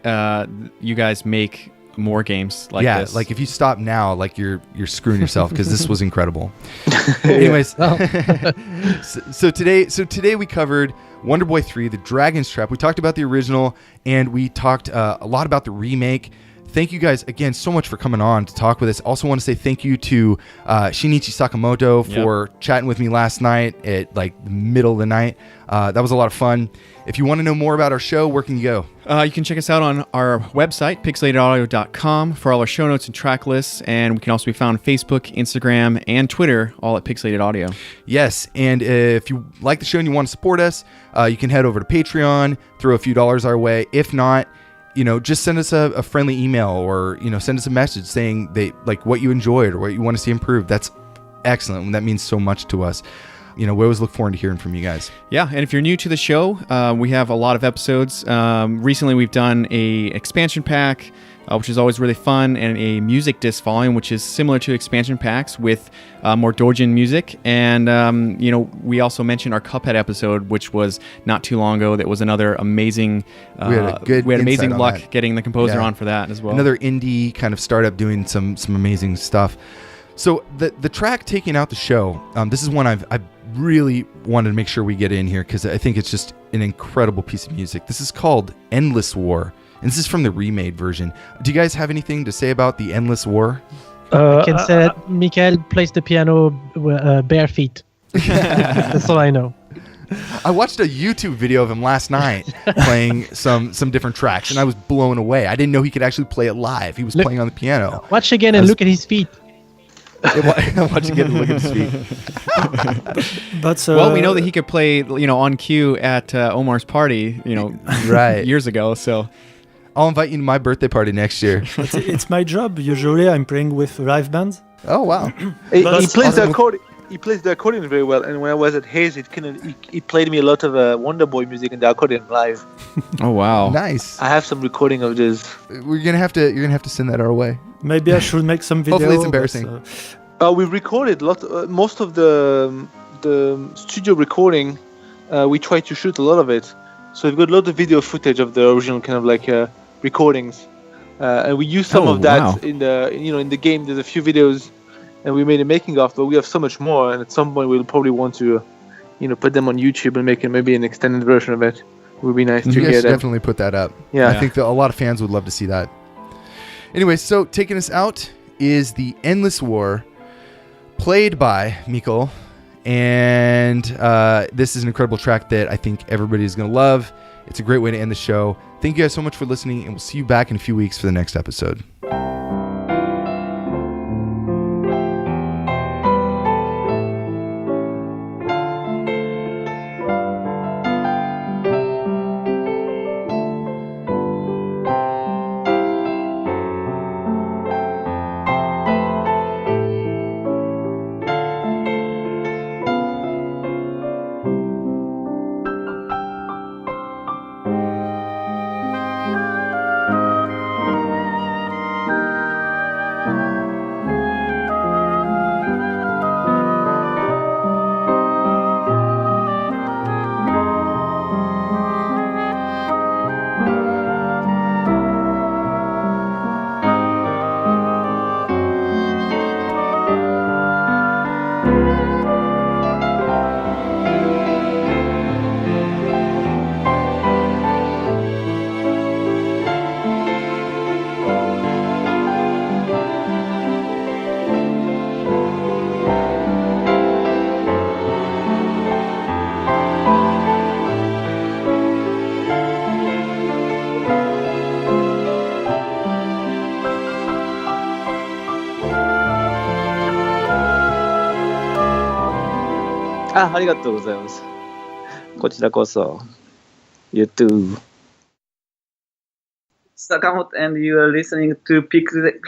you guys make more games like this. Like if you stop now, like you're screwing yourself, because this was incredible. Anyways, so today we covered WonderBoy 3, The Dragon's Trap. We talked about the original, and we talked a lot about the remake. Thank you guys again so much for coming on to talk with us. Also want to say thank you to Shinichi Sakamoto for chatting with me last night at like the middle of the night. That was a lot of fun. If you want to know more about our show, where can you go? You can check us out on our website, pixelatedaudio.com, for all our show notes and track lists. And we can also be found on Facebook, Instagram, and Twitter, all at Pixelated Audio. Yes, and if you like the show and you want to support us, you can head over to Patreon, throw a few dollars our way. If not, just send us a friendly email, or, send us a message saying like what you enjoyed or what you want to see improved. That's excellent. And that means so much to us. We always look forward to hearing from you guys. Yeah, and if you're new to the show, we have a lot of episodes. Recently, we've done a expansion pack, which is always really fun, and a music disc volume, which is similar to expansion packs with more doujin music. And, we also mentioned our Cuphead episode, which was not too long ago. That was another amazing... we had amazing luck getting the composer on for that as well. Another indie kind of startup doing some amazing stuff. So the track taking out the show, this is one I've really wanted to make sure we get in here, because I think it's just an incredible piece of music. This is called Endless War. And this is from the remade version. Do you guys have anything to say about the Endless War? I can say that Michael plays the piano bare feet. That's all I know. I watched a YouTube video of him last night playing some different tracks, and I was blown away. I didn't know he could actually play it live. He was playing on the piano. Watch again and look at his feet. Watch again and look at his feet. But well, we know that he could play, on cue at Omar's party, right, years ago. So I'll invite you to my birthday party next year. It's my job. Usually, I'm playing with live bands. Oh wow! He plays the accordion. He plays the accordion very well. And when I was at Hayes, he played me a lot of WonderBoy music in the accordion live. Oh wow! Nice. I have some recording of this. You're gonna have to send that our way. Maybe I should make some video. Hopefully, it's embarrassing. We recorded most of the studio recording. We tried to shoot a lot of it, so we've got a lot of video footage of the original kind of like recordings, and we used some of that in the game. There's a few videos, and we made a making of, but we have so much more, and at some point we'll probably want to, put them on YouTube and make maybe an extended version of it. It would be nice to hear that. Definitely put that up. Yeah, I think that a lot of fans would love to see that. Anyway, so taking us out is the Endless War, played by Michael, and this is an incredible track that I think everybody's going to love. It's a great way to end the show. Thank you guys so much for listening, and we'll see you back in a few weeks for the next episode. ありがとうございます。こちらこそ。You too. Sakamoto, and you are listening to Pixelated.